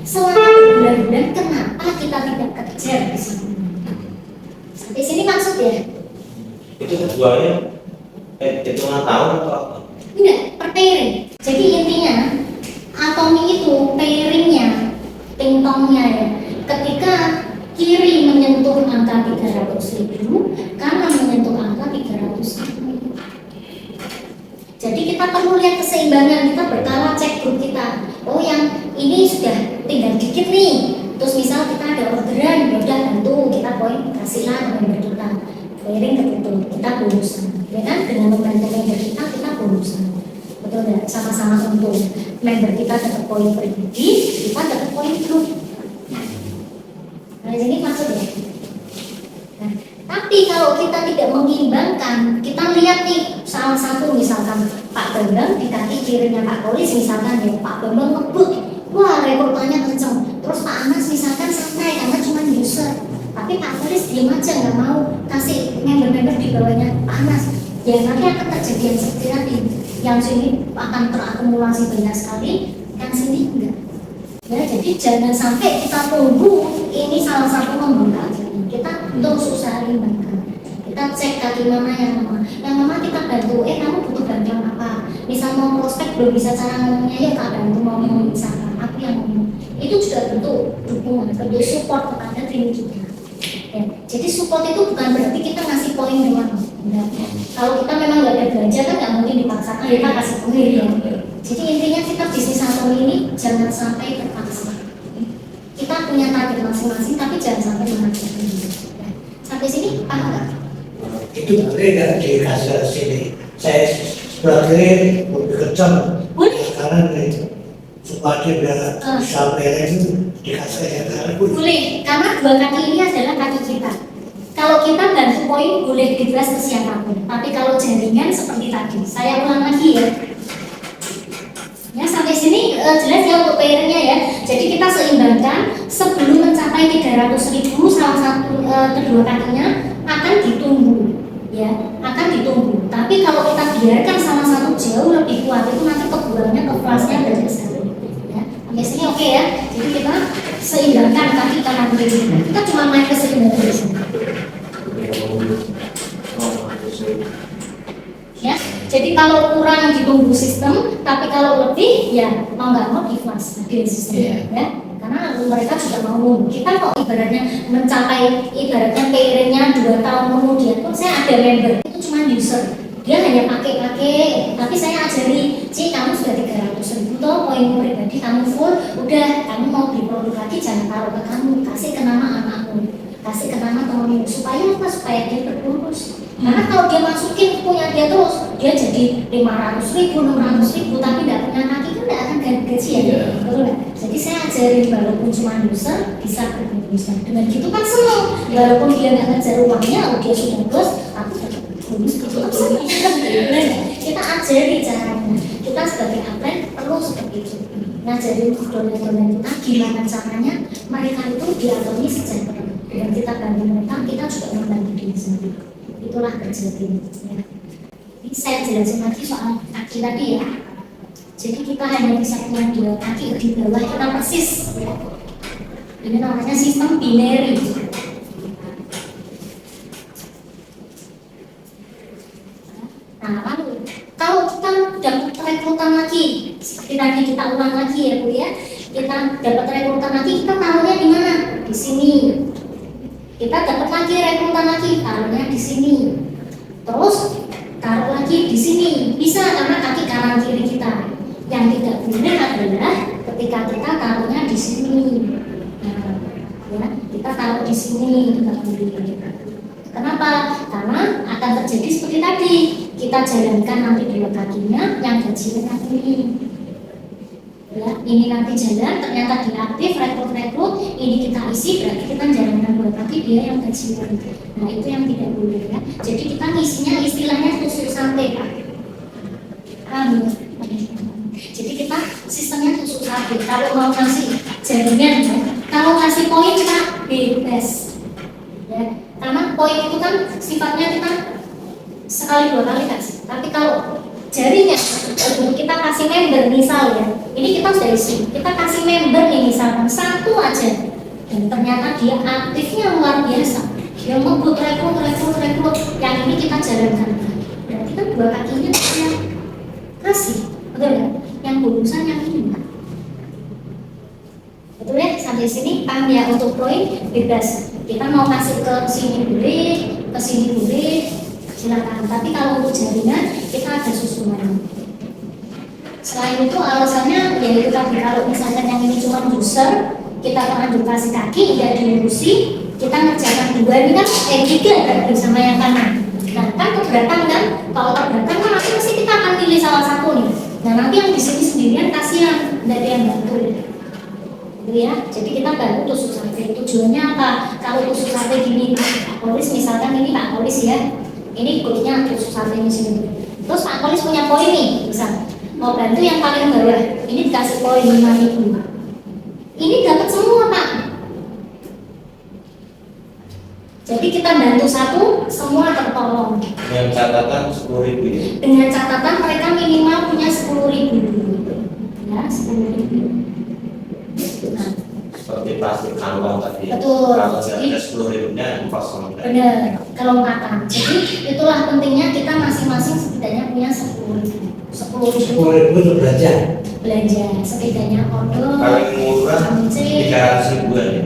selama berbulan-bulan kenapa kita tidak kejar di sini? Sampai sini maksud ya? Itu keduanya hitungan tahun atau apa? Enggak, per pairing. Jadi intinya Atomi itu pairingnya, pingpongnya ya. Ketika kiri menyentuh angka 300.000, kanan menyentuh angka 300.000. Jadi kita perlu lihat keseimbangan, kita berkala cek grup kita. Oh yang ini sudah tinggal dikit nih. Terus misal kita ada orderan, ya udah bantu kita poin kasihlah member kita. Pairing ketutup, kita bonusan. Ya kan dengan membantu member kita bonusan. Betul nggak? Sama-sama untung. member kita dapat poin pribadi, kita dapat poin grup. Nah, ini maksudnya. Nah, tapi kalau kita tidak mengimbangkan, kita lihat nih salah satu misalkan Pak Bambang di kaki kirinya Pak Polis misalkan ya Pak Bambang ngebut, wah rekornya kenceng. Terus Pak Anas misalkan santai karena cuma user, tapi Pak Polis diam aja nggak mau kasih member-member di bawahnya Pak Anas. Ya nanti akan terjadi yang seperti tadi, yang sini akan terakumulasi banyak sekali, yang sini enggak. Ya, jadi jangan sampai kita tunggu ini salah satu membuka kita terus usaha imbangkan. Kita cek kaki mana yang mama kita bantu. Kamu butuh bantuan apa? Misal mau prospek belum bisa cara ngomongnya, ya Kak bantu mau misalkan aku yang ngomong. Itu juga bentuk dukungan, bentuk support kepada tim kita. Ya, jadi support itu bukan berarti kita ngasih poin doang. Nah, kalau kita memang nggak ada belanja kan nggak mungkin dipaksakan kita kasih poin ya. Jadi intinya kita bisnis atau ini jangan sampai terpaksa. Kita punya target masing-masing tapi jangan sampai memaksakan. Ya. Sampai sini paham nggak? Itu boleh nggak dikasih sini? Saya sebagai lebih kencang. Boleh. Sekarang itu supaya dia sampai itu dikasih yang karena Boleh, karena dua kaki ini adalah kaki kita. Kalau kita bantu poin boleh dibelas ke siapapun. Tapi kalau jaringan seperti tadi, saya ulang lagi ya. Ya sampai sini jelas ya untuk PR-nya ya. Jadi kita seimbangkan sebelum mencapai 300.000 salah satu kedua kakinya akan ditunggu. Ya, akan ditunggu. Tapi kalau kita biarkan salah satu jauh lebih kuat itu nanti kebulannya ke kelasnya banyak sekali. Ya, sampai sini oke ya. Jadi kita seimbangkan kaki kanan kiri. Kita cuma main keseimbangan di sini. Ya, jadi kalau kurang ditunggu sistem, tapi kalau lebih ya mau nggak mau ikhlas di sistem ya. Karena mereka juga mau nunggu. Kita kok ibaratnya mencapai ibaratnya PR-nya 2 tahun kemudian pun saya ada member itu cuma user. Dia hanya pakai, tapi saya ajari, kamu sudah 300.000 toh poin pribadi kamu full, udah kamu mau beli produk lagi jangan taruh ke kamu, kasih ke nama anakmu, kasih ke nama temanmu supaya apa? Supaya dia terurus. Karena kalau dia masukin punya dia terus, dia jadi 500.000, 600.000 tapi tidak punya kaki kan tidak akan ganti gaji ya, betul nggak? Jadi saya ajarin walaupun cuma user bisa berusaha. Dengan gitu kan senang, walaupun dia nggak ngejar uangnya, dia sudah bos, aku dapat bonus tetap senang. Kita ajari caranya. Kita sebagai upline perlu seperti itu. Ngajarin donatur kita gimana caranya mereka itu diaturnya sejahtera. Dan kita bantu mereka, kita juga membantu diri sendiri. Itulah kerja tim. Ya. Ini saya jelasin lagi soal kaki tadi ya. Jadi kita hanya bisa punya 2 kaki di bawah kita persis. Ya. Ini namanya sistem binary. Nah, lalu kalau kita dapat rekrutan lagi, seperti tadi kita ulang lagi ya Bu ya, kita dapat rekrutan lagi, kita taruhnya di mana? Di sini. Kita dapat lagi rekrutan lagi, taruhnya di sini. Terus taruh lagi di sini, bisa karena kaki kanan kiri kita. Yang tidak boleh adalah ketika kita taruhnya di sini. Nah, ya, kita taruh di sini, tidak boleh. Kenapa? Karena akan terjadi seperti tadi. Kita jalankan nanti 2 kakinya, yang gajinya ini. Ya, ini nanti jalan, ternyata diaktif, rekrut, ini kita isi, berarti kita jalankan 2 kaki, dia yang gajinya. Nah itu yang tidak boleh ya. Jadi kita ngisinya istilahnya tusuk sate Pak. Jadi kita sistemnya tusuk sate. Kalau mau kasih jaringan, ya. Kalau kasih poin kita bebas. Ya. Karena poin itu kan sifatnya kita sekali 2 kali kasih. Tapi kalau jaringan kita kasih member misal ya, ini kita sudah isi, kita kasih member nih misalkan 1 aja, dan ternyata dia aktifnya luar biasa, dia ngebut rekrut, yang ini kita jalankan, berarti kan 2 kakinya kita kasih, betul nggak? Yang bonusan yang ini, betul ya? Sampai sini paham ya? Untuk poin bebas, kita mau kasih ke sini boleh, ke sini boleh, silakan. Tapi kalau untuk jaringan kita ada susunannya. Selain itu alasannya yaitu tadi kalau misalkan yang ini cuma user, kita pernah dikasih kaki tidak diurusi, kita ngerjakan 2 ini kan 3 berarti sama yang kanan. Nah kan keberatan kan? Kalau keberatan kan nanti pasti kita akan pilih salah satu nih. Nah nanti yang di sini sendirian kasihan, tidak ada yang bantu. Gitu ya. Jadi kita bantu tusuk sate. Tujuannya apa? Kalau tusuk sate gini, Pak Polis misalkan ini Pak Polis ya, ini grupnya tusuk sate di sini. Terus Pak Polis punya poin nih, misal mau bantu yang paling bawah, ini dikasih poin 5.000. Ini dapat semua Pak. Jadi kita bantu satu, semua tertolong. Dengan catatan 10.000 ya. Dengan catatan mereka minimal punya 10.000 dulu. Ya, 10.000. Nah, Seperti plastik kantong tadi. Betul. Kalau nggak ada 10.000-nya kosong. benar, kelengkapan. Jadi itulah pentingnya kita masing-masing setidaknya punya 10.000. 10.000 10.000 untuk belanja. belanja, setidaknya odol, Paling murah vitamin C, 300.000-an ya.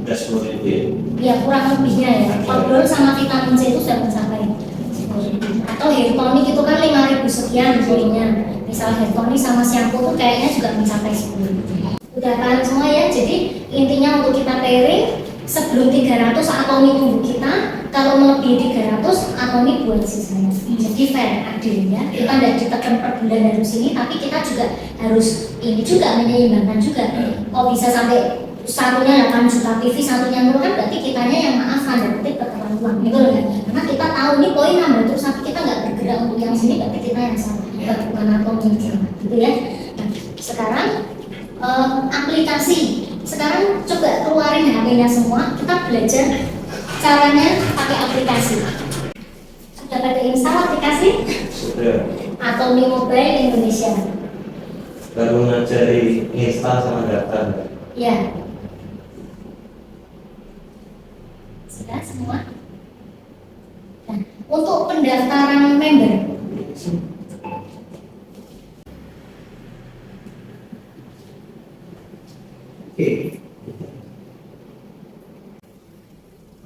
Udah 10.000 ya. ya kurang lebihnya ya. Odol sama vitamin C itu sudah mencapai 10.000. Atau hair tonic itu kan 5.000 sekian poinnya. Misal hair tonic sama shampoo tuh kayaknya juga mencapai 10.000. Udah paham semua ya. Jadi intinya untuk kita pairing sebelum 300 atomi tubuh kita, kalau melebihi 300 atomi buat sisanya. Jadi fair, adil ya. Kita tidak ditekan per bulan harus ini, tapi kita juga harus ini juga menyeimbangkan juga. Oh bisa sampai satunya 8 juta PV, satunya 0 kan berarti kitanya yang maaf tanda kutip keterlaluan gitu loh ya. Karena kita tahu ini poin nambah terus tapi kita nggak bergerak untuk yang sini, berarti kita yang salah, bukan atomi yang salah gitu ya. Nah, sekarang aplikasi. Sekarang coba keluarin HP-nya semua, kita belajar caranya pakai aplikasi. Sudah pada install aplikasi? Sudah. Atomi Mobile Indonesia. Baru ngajari install sama daftar. Ya. Sudah semua? Nah, untuk pendaftaran member, Oke.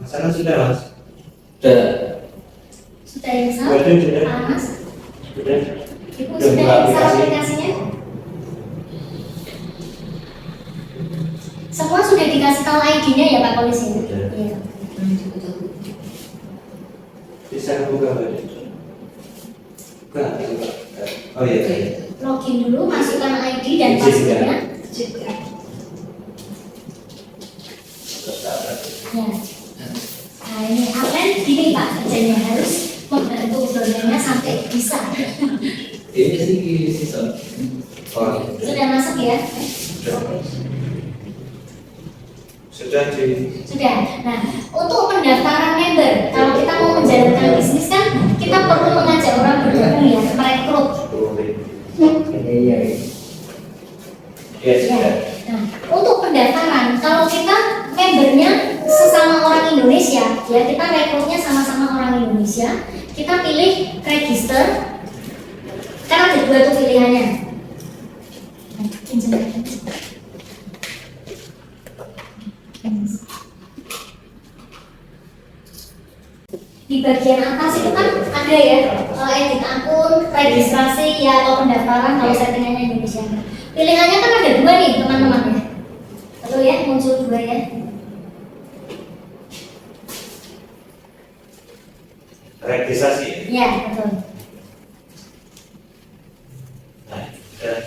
Masalah sudah mas? Sudah. sudah install? Sudah. Pak Mas? Sudah. Ibu Sudah sudah buka install aplikasi. aplikasinya? Semua sudah dikasih tahu ID-nya ya Pak Polisi? Sudah. Iya. Bisa buka nggak? Buka. Oh iya. Iya. Login dulu, masukkan ID dan Izin, passwordnya. Ya. Nah ini Aplen gini Pak kerjanya harus membantu programnya sampai bisa. Ini tadi sistem. Oh, Sudah masuk ya? sudah di. Sudah. Nah untuk pendaftaran member, kalau kita mau menjalankan bisnis kan kita perlu mengajak orang bergabung ya, merekrut. Iya. Ya sudah. Ya. Nah, untuk pendaftaran, kalau kita membernya sesama orang Indonesia, ya kita rekrutnya sama-sama orang Indonesia, kita pilih register. Karena ada dua tuh pilihannya. Nah, di bagian atas itu kan ada ya edit akun, registrasi ya atau pendaftaran kalau settingannya Indonesia. Pilihannya kan ada dua nih teman-teman ya. Betul ya, muncul dua ya. Registrasi. Ya, betul. Nah, sudah.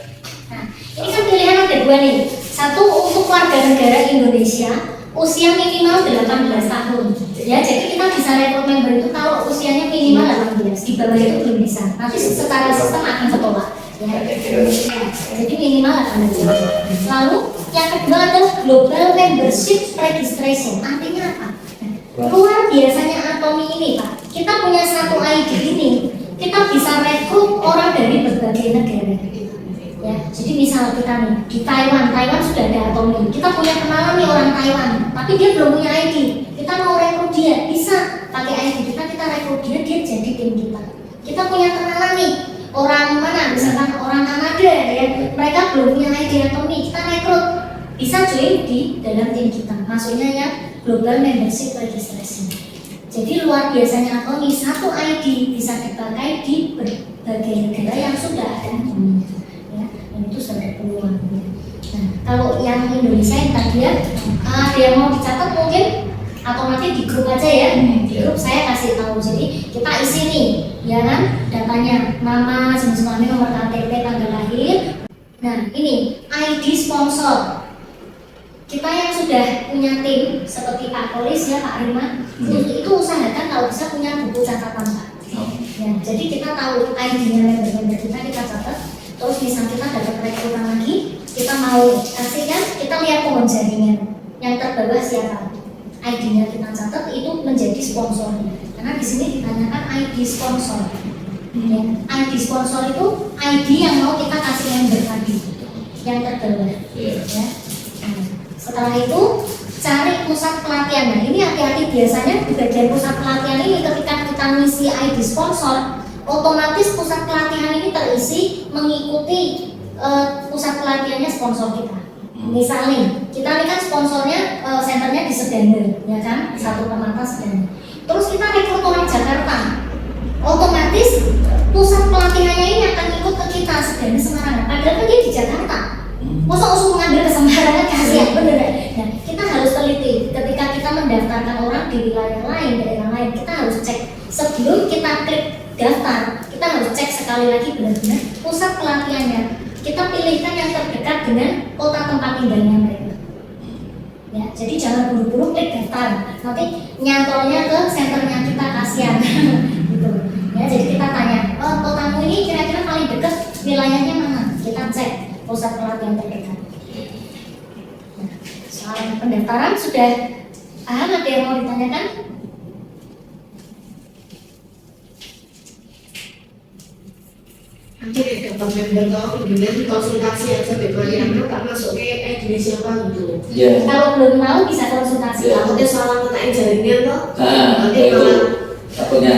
Nah, ini kan pilihan ada dua nih. Satu untuk warga negara Indonesia, usia minimal 18 tahun. Ya, jadi kita bisa rekrut member itu kalau usianya minimal 18. Di bawah itu belum bisa. Nanti secara sistem akan ketolak. Ya. Jadi minimal 18. Lalu yang kedua adalah Global Membership Registration. Artinya apa? Luar biasanya Atomi ini Pak. Kita punya satu ID ini, kita bisa rekrut orang dari berbagai negara. Ya, jadi misal kita nih di Taiwan sudah ada Atomi. Kita punya kenalan nih orang Taiwan, tapi dia belum punya ID. Kita mau rekrut dia, bisa pakai ID kita rekrut dia jadi tim kita. Kita punya kenalan nih orang mana, misalkan orang Kanada ya, mereka belum punya ID Atomi, kita rekrut, bisa join di dalam tim kita. Maksudnya ya Global Membership Registration. Jadi luar biasanya Atomi, satu ID bisa dipakai di berbagai negara yang sudah ada Atomi. Dan itu sangat peluang. Nah, kalau yang Indonesia yang tadi ya, ada yang mau dicatat mungkin atau nanti di grup aja ya, di Iya. grup saya kasih tahu. Jadi kita isi nih, ya kan, datanya nama, jenis kelamin, nomor KTP, tanggal lahir. Nah ini ID sponsor. Kita yang sudah punya tim seperti Pak Polis ya, Pak Rima, itu usahakan kalau bisa punya buku catatan Pak. Ya, jadi kita tahu ID-nya member-member kita catat. Terus misal kita dapat rekrutan lagi, kita mau kasih kan, kita lihat pohon jaringan yang terbawah siapa. ID-nya kita catat itu menjadi sponsornya. Karena di sini ditanyakan ID sponsor. Ya, ID sponsor itu ID yang mau kita kasih member tadi, yang terbawah. Iya. Ya. Nah, setelah itu cari pusat pelatihan. Nah ini hati-hati, biasanya di bagian pusat pelatihan ini ketika kita ngisi ID sponsor, otomatis pusat pelatihan ini terisi mengikuti pusat pelatihannya sponsor kita. Misalnya kita ini kan sponsornya senternya di Sedanda, ya kan, satu Permata Sedanda. Terus kita rekrut orang Jakarta, otomatis pusat pelatihannya ini akan ikut ke kita Sedanda Semarang. Padahal kan dia di Jakarta. Masa usul mengambil kesembarangan kasihan, bener ya? Nah, kita harus teliti ketika kita mendaftarkan orang di wilayah lain, daerah lain, kita harus cek sebelum kita klik daftar, kita harus cek sekali lagi benar-benar pusat pelatihannya. Kita pilihkan yang terdekat dengan kota tempat tinggalnya mereka. Ya, jadi jangan buru-buru klik daftar, nanti nyantolnya ke senternya kita, kasihan. Gitu. Ya, jadi kita tanya, kotamu ini kira-kira paling dekat wilayahnya mana? Kita cek pusat pelatihan terdekat. Nah, soal pendaftaran sudah paham, ada yang mau ditanyakan? Nanti dapat member kau kemudian konsultasi aja bagaimana tak masuk ke jenis siapa gitu. Iya. Kalau belum tahu bisa konsultasi. Iya. Takutnya soal ngetain jaringan toh. Nanti Itu malah takutnya.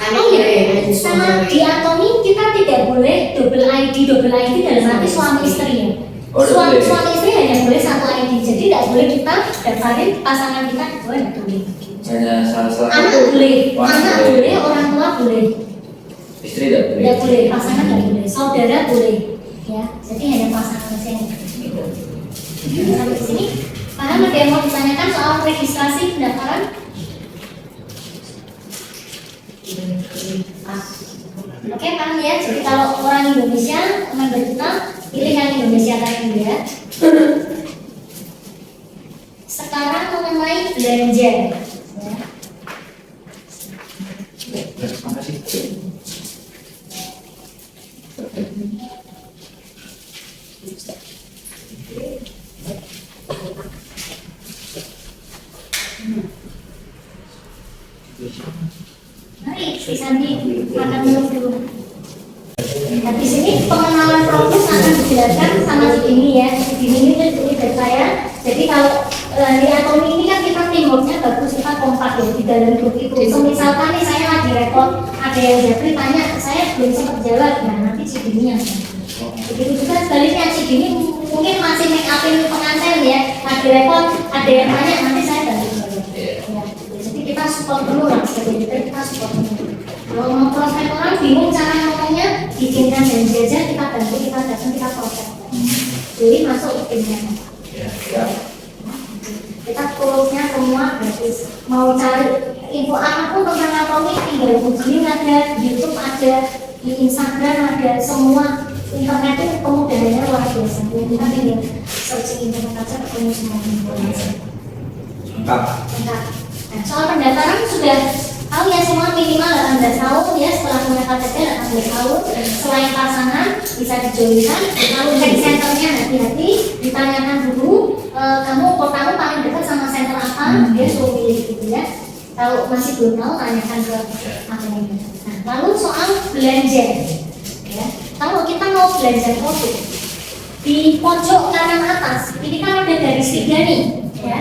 aneh ya. Sama di Atomi kita tidak boleh double ID dalam arti suami istri ya. Oh, boleh. Suami istri hanya boleh satu ID, jadi tidak boleh kita daftarin pasangan kita kedua tidak boleh. Hanya salah Anak satu. boleh, Wah, anak boleh, orang tua boleh. Istri tidak boleh. Tidak boleh, pasangan tidak boleh, saudara boleh, ya. Jadi hanya pasangan saja yang boleh. Sampai di sini, paham? Ada yang mau ditanyakan soal registrasi pendaftaran? Oke, paham ya. Jadi kalau orang Indonesia member kita, pilih yang Indonesia tadi ya. Sekarang mengenai belanja. Ya. Terima kasih. Mari, Si Sandi makan minum dulu. Nah, di sini pengenalan produk akan dijelaskan sama si Dini ya. Si Dini ini dari saya. Jadi kalau di Atomi ini kan kita teamworknya bagus, kita kompak ya di dalam grup itu. So, misalkan nih saya lagi repot, ada yang Jeffrey tanya, saya belum sempat jawab. Nah nanti si Dini yang begitu juga sebaliknya, si Dini mungkin masih make upin pengantin ya, lagi repot, ada yang tanya, nanti saya bantu jawab. Ya, jadi kita support dulu lah, sebagai leader kita support dulu. Kalau mau prospek orang bingung cara ngomongnya, bikinkan dan jajan, kita bantu, kita datang, kita prospek. Jadi masuk timnya. Ya. Kita kurusnya semua gratis. Mau cari info apapun tentang Atomi, tinggal googling ada, di YouTube ada, di Instagram ada, semua. Internet itu kemudahannya luar biasa. Jadi kita tinggal searching internet aja ketemu semua informasi. Lengkap. Nah, soal pendaftaran sudah tahu ya semua, minimal 18 tahun ya, setelah punya KTP 18 tahun. Selain pasangan bisa dijoinkan. Kalau cek senternya hati-hati, ditanyakan dulu kamu kotamu paling dekat sama center apa, dia suruh pilih gitu ya. Kalau masih belum tahu, tanyakan ke admin. Nah, lalu soal belanja ya. Kalau kita mau belanja produk di pojok kanan atas, ini kan ada garis 3 nih ya.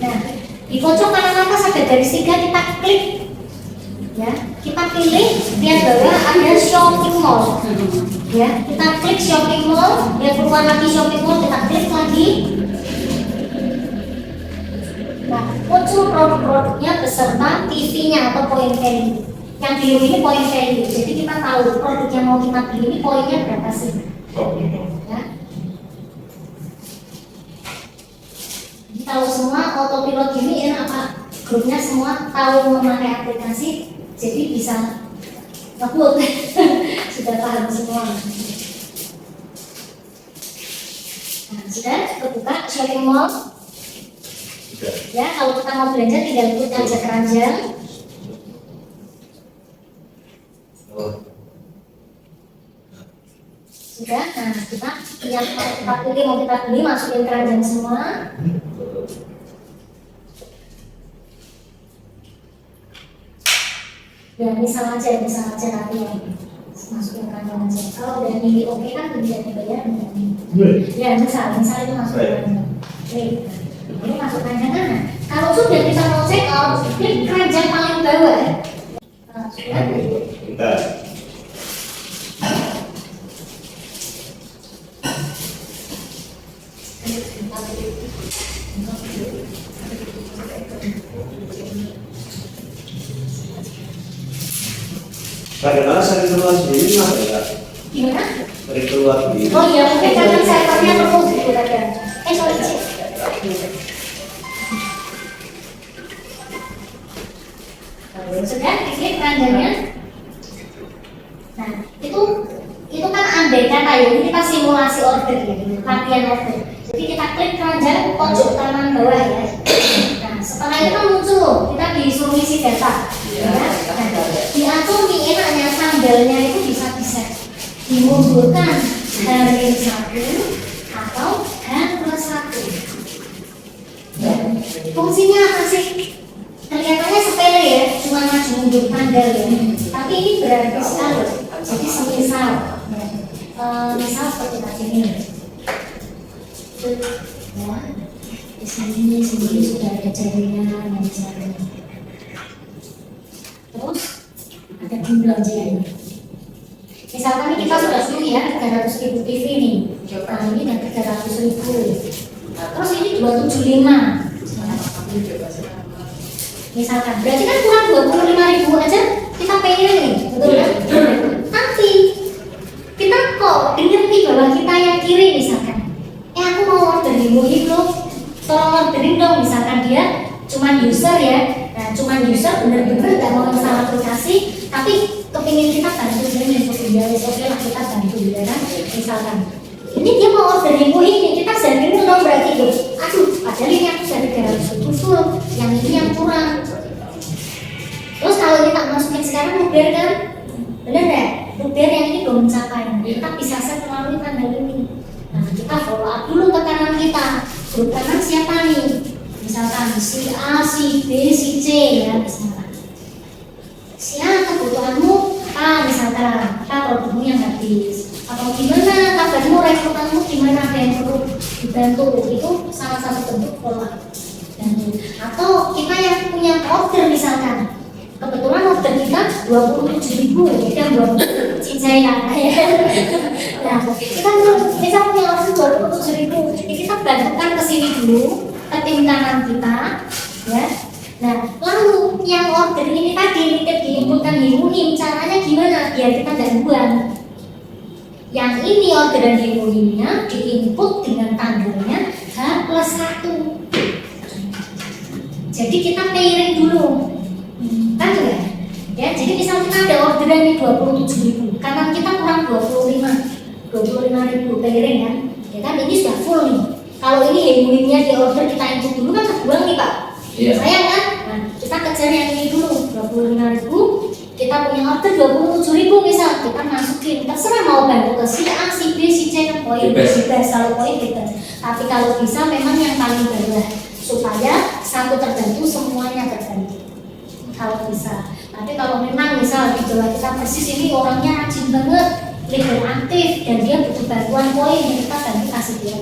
Nah, di pojok kanan atas ada garis 3, kita klik ya, kita pilih, lihat bawah ada shopping mall ya, kita klik shopping mall, lihat keluar lagi shopping mall, kita klik lagi. Nah, muncul produk-produknya beserta TV-nya atau point value. Yang biru ini point value, jadi kita tahu produk yang mau kita beli ini poinnya berapa sih ya. kalau semua autopilot gini enak apa? Grupnya semua tahu memakai aplikasi, jadi bisa ngebut. Sudah paham semua. Nah, sudah kebuka shopping mall. Sudah. Ya, kalau kita mau belanja tinggal ikut aja keranjang. Oh. Sudah, nah kita yang mau kita pilih mau kita beli masukin keranjang semua. Ya misal aja nanti ya masukin keranjang aja. Kalau udah milih oke kan bisa dibayar. Ya misal itu masuk keranjang. Oke, ini masuk keranjang kan? Kalau sudah kita mau check out, klik keranjang paling bawah. Nah, sudah. Bentar. Bagaimana sering keluar sendiri mas ya? Gimana? Sering keluar sendiri. Oh iya, mungkin karena servernya penuh gitu kadang. Sorry Cik. Sudah, diklik keranjangnya. Nah, itu kan andai kata ya, ini kita simulasi order ya, latihan order. Jadi kita klik keranjang pojok kanan bawah ya. Nah, setelah itu kan muncul, kita disuruh isi data. Ya. Nah, diatur nih enaknya sambelnya itu bisa dimundurkan dari 1 atau H+1. Ya. Fungsinya apa sih? Kelihatannya sepele ya, cuma maju mundur tanggal ya. Tapi ini berarti sekali. Jadi semisal, misal seperti tadi ini. Ya, di sini sudah ada jaringan dan jaringan. Terus ada pembelanjaan. Misalkan ini kita sudah beli ya 300.000 TV nih. Nah ini dan 300.000. Terus ini 275. Misalkan, berarti kan kurang 25.000 aja kita paying nih, betul kan? Tapi kita kok ngerti bahwa kita yang kiri misalkan, aku mau orderin Muhib loh, tolong orderin dong, misalkan dia cuman user ya, nah cuman user bener-bener gak mau install aplikasi, tapi kepingin kita bantu dia untuk dia, oke lah kita bantu dia kan, misalkan. Ini dia mau orderin Muhib nih, kita sendiri dong berarti itu, aduh padahal ini aku dari 300 full, yang ini yang kurang. Terus kalau kita masukin sekarang luber kan, bener deh, luber yang ini belum mencapai, kita bisa set melalui tanggal ini. Nah kita follow up dulu ke kanan kita, grup kanan siapa nih? Misalkan si A, si B, si C ya misalkan. Si A kebutuhanmu apa misalkan, apa produkmu yang habis, atau gimana kabarmu, rekrutanmu gimana, ada yang perlu dibantu, itu salah satu bentuk follow up. Atau kita yang punya order misalkan, kebetulan order kita 27.000, kita 20 cincai ya. Nah, kita misal punya order 27.000, jadi kita bantukan ke sini dulu, ke tim kanan kita, ya. Nah, lalu yang order ini tadi kita diinputkan di Muhim, caranya gimana? Biar kita gangguan. Yang ini orderan di Muhimnya diinput dengan tanggalnya H+1. Jadi kita pairing dulu. Kan ya, jadi misal kita ada orderan nih 27.000, kanan kita kurang 25.000 pairing kan, ya kan ini sudah full nih. Kalau ini Muhimnya di order kita input dulu kan kebuang nih Pak. Iya. Sayang kan? Nah, kita kejar yang ini dulu 25.000, kita punya order 27.000 misal, kita masukin, terserah mau bantu ke si A, si B, si C kan poin bebas, kalau poin bebas. Tapi kalau bisa memang yang paling bawah supaya satu terbantu semuanya terbantu. Kalau bisa. Tapi kalau memang misal di bawah kita persis ini orangnya rajin banget, leader aktif dan dia butuh bantuan poin, kita bantu kasih dia.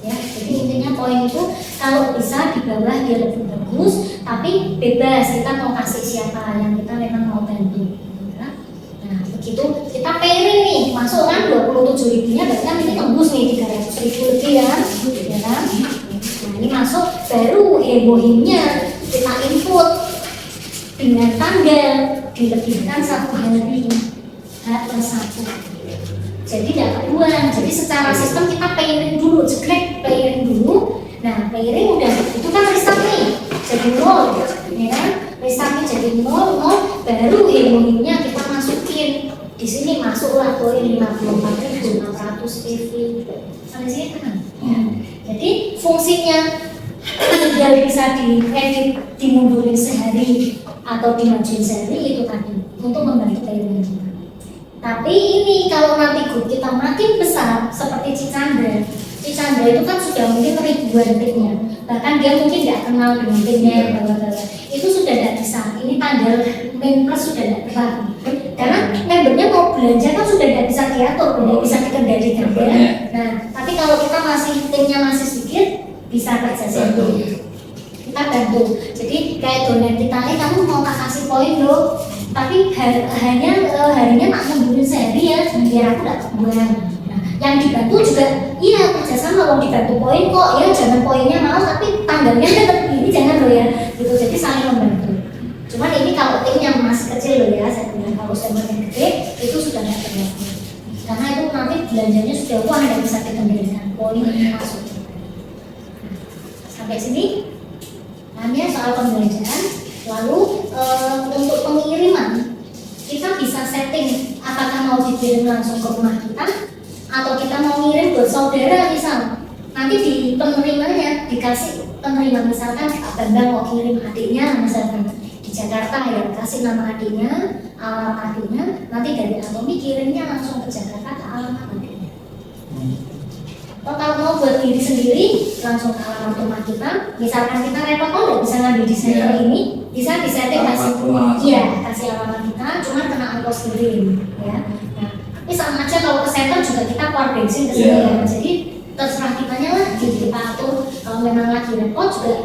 Ya, jadi intinya poin itu kalau bisa di bawah dia lebih bagus, tapi bebas kita mau kasih siapa yang kita memang mau bantu. Ya. Nah begitu kita pairing nih, masuk kan 27.000-nya, berarti kan ini tembus nih 300.000 lebih ya, ya kan? Nah ini masuk baru Muhimnya kita input dengan tanggal dilebihkan 1 hari H+1. Jadi tidak kebuang. Jadi secara sistem kita pairing dulu, jegrek pairing dulu. Nah pairing udah nol, ya kan? Restartnya jadi nol, baru ilmunya kita masukin. Di sini masuklah poin 54.600 EV. Sampai sini kan? Jadi fungsinya tinggal bisa diedit, dimundurin sehari atau dimajuin sehari itu tadi untuk membantu payment. Tapi ini kalau nanti grup kita makin besar seperti Cicandra itu kan sudah mungkin ribuan timnya, bahkan dia mungkin tidak kenal dengan timnya yang bawah-bawah. Itu sudah tidak bisa. Ini tanggal main plus sudah tidak berlaku. Karena membernya mau belanja kan sudah tidak bisa diatur, tidak bisa dikendalikan ya. Nah, tapi kalau kita timnya masih sedikit, bisa kerja sendiri. Kita bantu. Jadi kayak donen kita ini, kamu mau kasih poin loh, tapi harinya tak mundurin sehari ya, biar aku dapat bulan. Yang dibantu juga, iya kerjasama, mau dibantu poin kok, ya jangan poinnya mau tapi tanggalnya tetap ini jangan loh ya, gitu. Jadi saling membantu. Cuman ini kalau timnya masih kecil loh ya, saya bilang kalau sudah makin gede itu sudah tidak terlalu. Karena itu nanti belanjanya sudah wah nggak bisa dikendalikan, poin masuk. Sampai sini, hanya soal pembelanjaan. Lalu untuk pengiriman kita bisa setting apakah mau dikirim langsung ke rumah kita atau kita mau ngirim buat saudara misal. Nanti di penerimanya dikasih penerima misalkan Pak Bambang mau kirim adiknya misalkan di Jakarta ya, kasih nama adiknya, alamat adiknya, nanti dari Atomi kirimnya langsung ke Jakarta ke alamat adiknya. Atau kalau mau buat diri sendiri langsung ke alamat rumah kita, misalkan kita repot nggak bisa ngambil di center ini, bisa disetting kasih kasih alamat kita, cuman kena ongkos kirim ya. Nah, tapi sama aja kalau ke center juga kita keluar bensin ke sini ya. Jadi terserah kitanya lah, jadi kita atur. Kalau memang lagi repot juga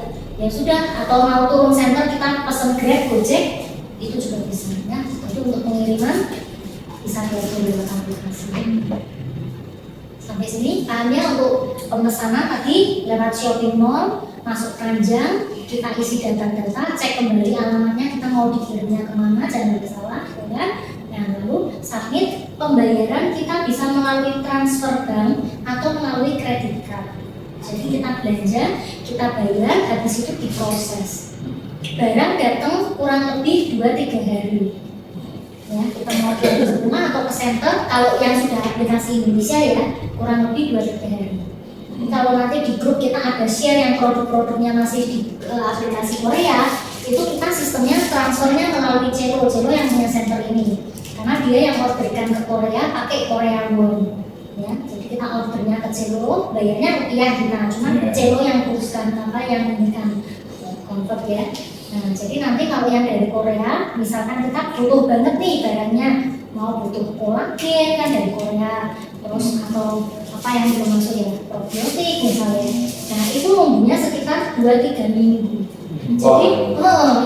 ya sudah, atau mau turun center kita pesen Grab, Gojek itu juga bisa ya. Itu untuk pengiriman bisa diatur lewat aplikasi. Sampai sini pahamnya. Untuk pemesanan tadi lewat shopping mall, masuk keranjang, kita isi data-data, cek kembali alamatnya, kita mau dikirimnya kemana, jangan salah ya kan. Nah lalu submit. Pembayaran kita bisa melalui transfer bank atau melalui kredit card. Jadi kita belanja, kita bayar, habis itu diproses. Barang datang kurang lebih 2-3 hari. Ya, kita mau ke rumah atau ke center, kalau yang sudah aplikasi Indonesia ya, kurang lebih 2-3 hari. Kalau nanti di grup kita ada share yang produk-produknya masih di aplikasi Korea, itu kita sistemnya transfernya melalui Celo yang punya center ini. Karena dia yang orderkan ke Korea pakai Korean Won, ya. Jadi kita ordernya ke Celo, bayarnya rupiah kita, cuma Celo yang teruskan apa yang memberikan convert ya. Nah, jadi nanti kalau yang dari Korea, misalkan kita butuh banget nih barangnya, mau butuh kolagen kan dari Korea, terus atau apa yang belum masuk ya, probiotik misalnya. Nah itu nunggunya sekitar 2-3 minggu. Jadi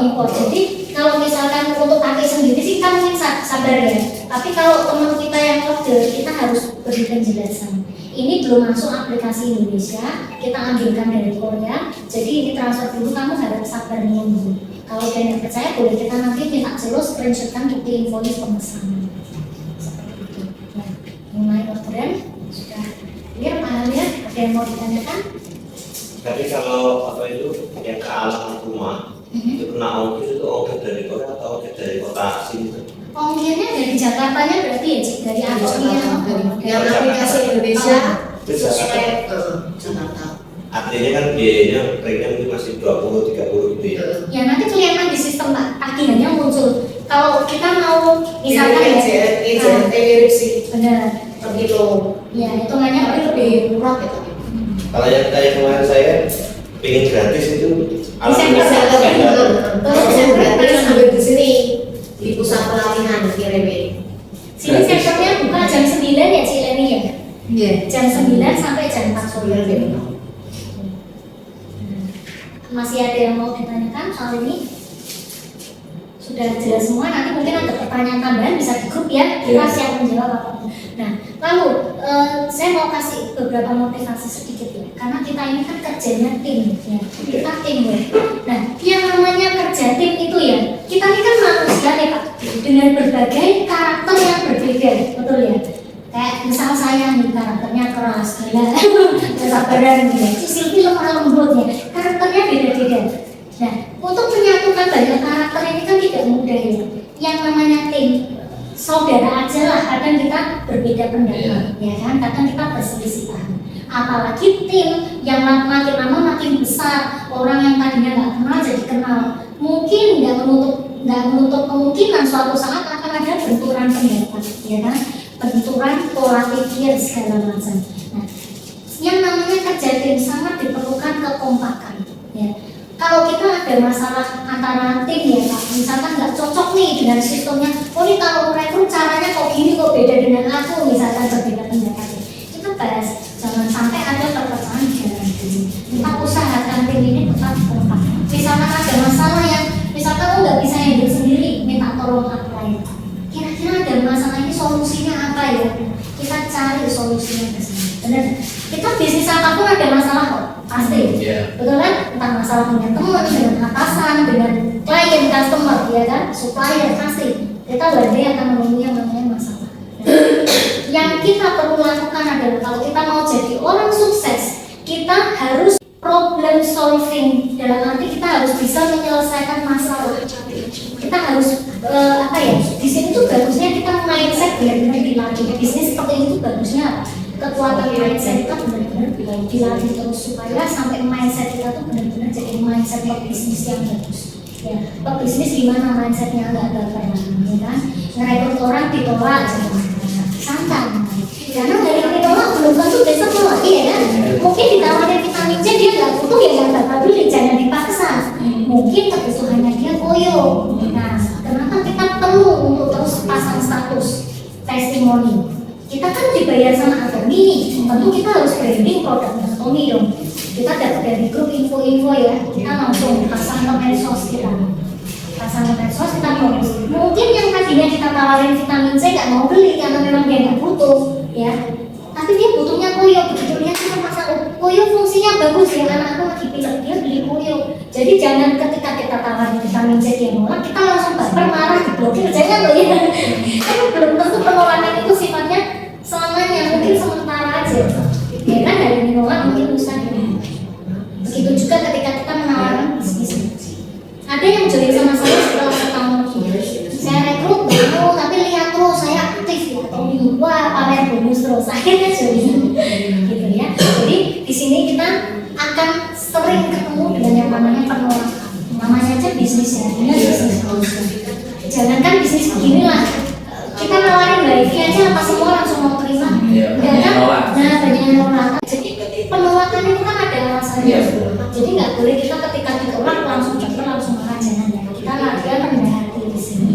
impor. Jadi kalau misalkan untuk pakai sendiri sih kan mungkin sabar ya. Tapi kalau teman kita yang order, kita harus beri penjelasan. Ini belum masuk aplikasi Indonesia, kita ambilkan dari Korea. Jadi ini transfer dulu, kamu harus sabar menunggu. Kalau kalian percaya, boleh kita nanti minta Celo screenshotkan bukti invoice pemesanan. Seperti itu. Nah, mulai orderan sudah clear pahamnya. Ada yang mau ditanyakan? Tapi kalau apa itu yang ke alamat rumah itu kena ongkir, itu ongkir dari Korea atau ongkir dari kota sini? Ongkirnya dari Jakartanya berarti ya Cik, dari Atominya. Yang aplikasi Indonesia Itu sesuai Jakarta. artinya kan biayanya tracknya mungkin masih 20-30 gitu ya. Ya nanti kelihatan di sistem Pak, tagihannya muncul. Kalau kita mau misalkan EJNT mirip sih benar per kilo. Ya hitungannya Tapi lebih murah gitu. Kalau yang kayak kemarin saya pengen gratis itu Terus gratis ambil di sini di pusat pelatihan kirim. sini sektornya buka jam 9 ya Cik Leni ya? Iya. Jam 9 sampai jam 4 sore. Masih ada yang mau ditanyakan soal ini? Sudah jelas semua, nanti mungkin ada pertanyaan tambahan bisa di grup ya, kita siap menjawab apapun. Nah, lalu saya mau kasih beberapa motivasi sedikit ya, karena kita ini kan kerjanya tim ya, kita tim ya. Nah, yang namanya kerja tim itu ya, kita ini kan manusia nih Pak, dengan berbagai karakter yang berbeda, betul ya? Kayak misal saya nih karakternya keras, gila, kesabaran gitu, Silvi lemah lembut ya, karakternya beda-beda. Nah, untuk menyatukan banyak karakter ini kan tidak mudah ya. Yang namanya tim, saudara aja lah, kadang kita berbeda pendapat, ya kan? Kadang kita berselisih paham. Apalagi tim yang makin lama makin besar, orang yang tadinya nggak kenal jadi kenal. Mungkin nggak menutup kemungkinan suatu saat akan ada benturan pendapat, ya kan? Benturan pola pikir segala macam. Nah, yang namanya kerja tim sangat diperlukan kekompakan, ya. Kalau kita ada masalah antara tim ya Pak, misalkan nggak cocok nih dengan sistemnya, oh ini kalau merekrut caranya kok gini kok beda dengan aku, misalkan berbeda pendapat, kita bahas, jangan sampai ada perpecahan di dalam tim. Kita usahakan tim ini tetap kompak. Misalkan ada masalah yang, misalkan lo nggak bisa handle sendiri, minta tolong upline. Kira-kira ada masalah ini solusinya apa ya? Kita cari solusinya ke sini. Benar? Kita bisnis apapun ada masalah kok, pasti. Betul kan? Entah masalah dengan teman, dengan atasan, dengan klien, customer, ya kan? Supplier, pasti. Kita berarti akan menemui yang namanya masalah. Yang kita perlu lakukan adalah kalau kita mau jadi orang sukses, kita harus problem solving. Dalam arti kita harus bisa menyelesaikan masalah. Kita harus di sini tuh bagusnya kita mindset benar-benar dilatih. Bisnis seperti itu bagusnya apa? Kekuatan mindset kita benar-benar dilatih terus supaya sampai mindset kita tuh benar-benar jadi mindset pebisnis yang bagus. Ya, pebisnis gimana mindsetnya nggak baper, ya kan? Ngerekrut orang ditolak, santai. Karena dari ditolak belum tentu besok mau lagi ya kan? Mungkin ditawarin vitamin C dia nggak butuh ya nggak bakal beli, jangan dipaksa. Mungkin kebutuhannya dia koyo. Nah, kenapa kita perlu untuk terus pasang status testimoni? Kita kan dibayar sama Atomi, tentu kita harus branding produk Atomi dong. Kita dapat dari grup info-info ya, kita langsung pasang ke medsos kita. Pasang ke medsos kita promosi. Mungkin yang tadinya kita tawarin vitamin C nggak mau beli karena memang dia nggak butuh, ya. Tapi dia butuhnya koyo, begitu lihat kita pasang koyo fungsinya bagus ya, karena aku lagi pilek dia beli koyo. Jadi jangan ketika kita tawarin vitamin C dia nolak, kita langsung baper marah diblokir, jangan loh ya. Karena belum tentu penolakan itu sifatnya selamanya, mungkin sementara aja. Ya kan dari menolak mungkin usah. Begitu juga ketika kita menawarkan bisnis. Ada yang join sama saya setelah setahun, saya rekrut baru tapi lihat terus saya aktif ya, wah pamer bonus terus, akhirnya join, gitu ya. Jadi di sini kita akan sering ketemu dengan yang namanya penolakan. Namanya aja bisnis ya, ini bisnis. Jangankan bisnis beginilah, kita nawarin baik aja apa semua langsung mau terima, enggak kan? Nah banyak yang nolak. Jadi penolakan itu kan ada alasannya. Jadi nggak boleh kita ketika ditolak langsung marah, jangan ya. Kita latihan rendah hati di sini.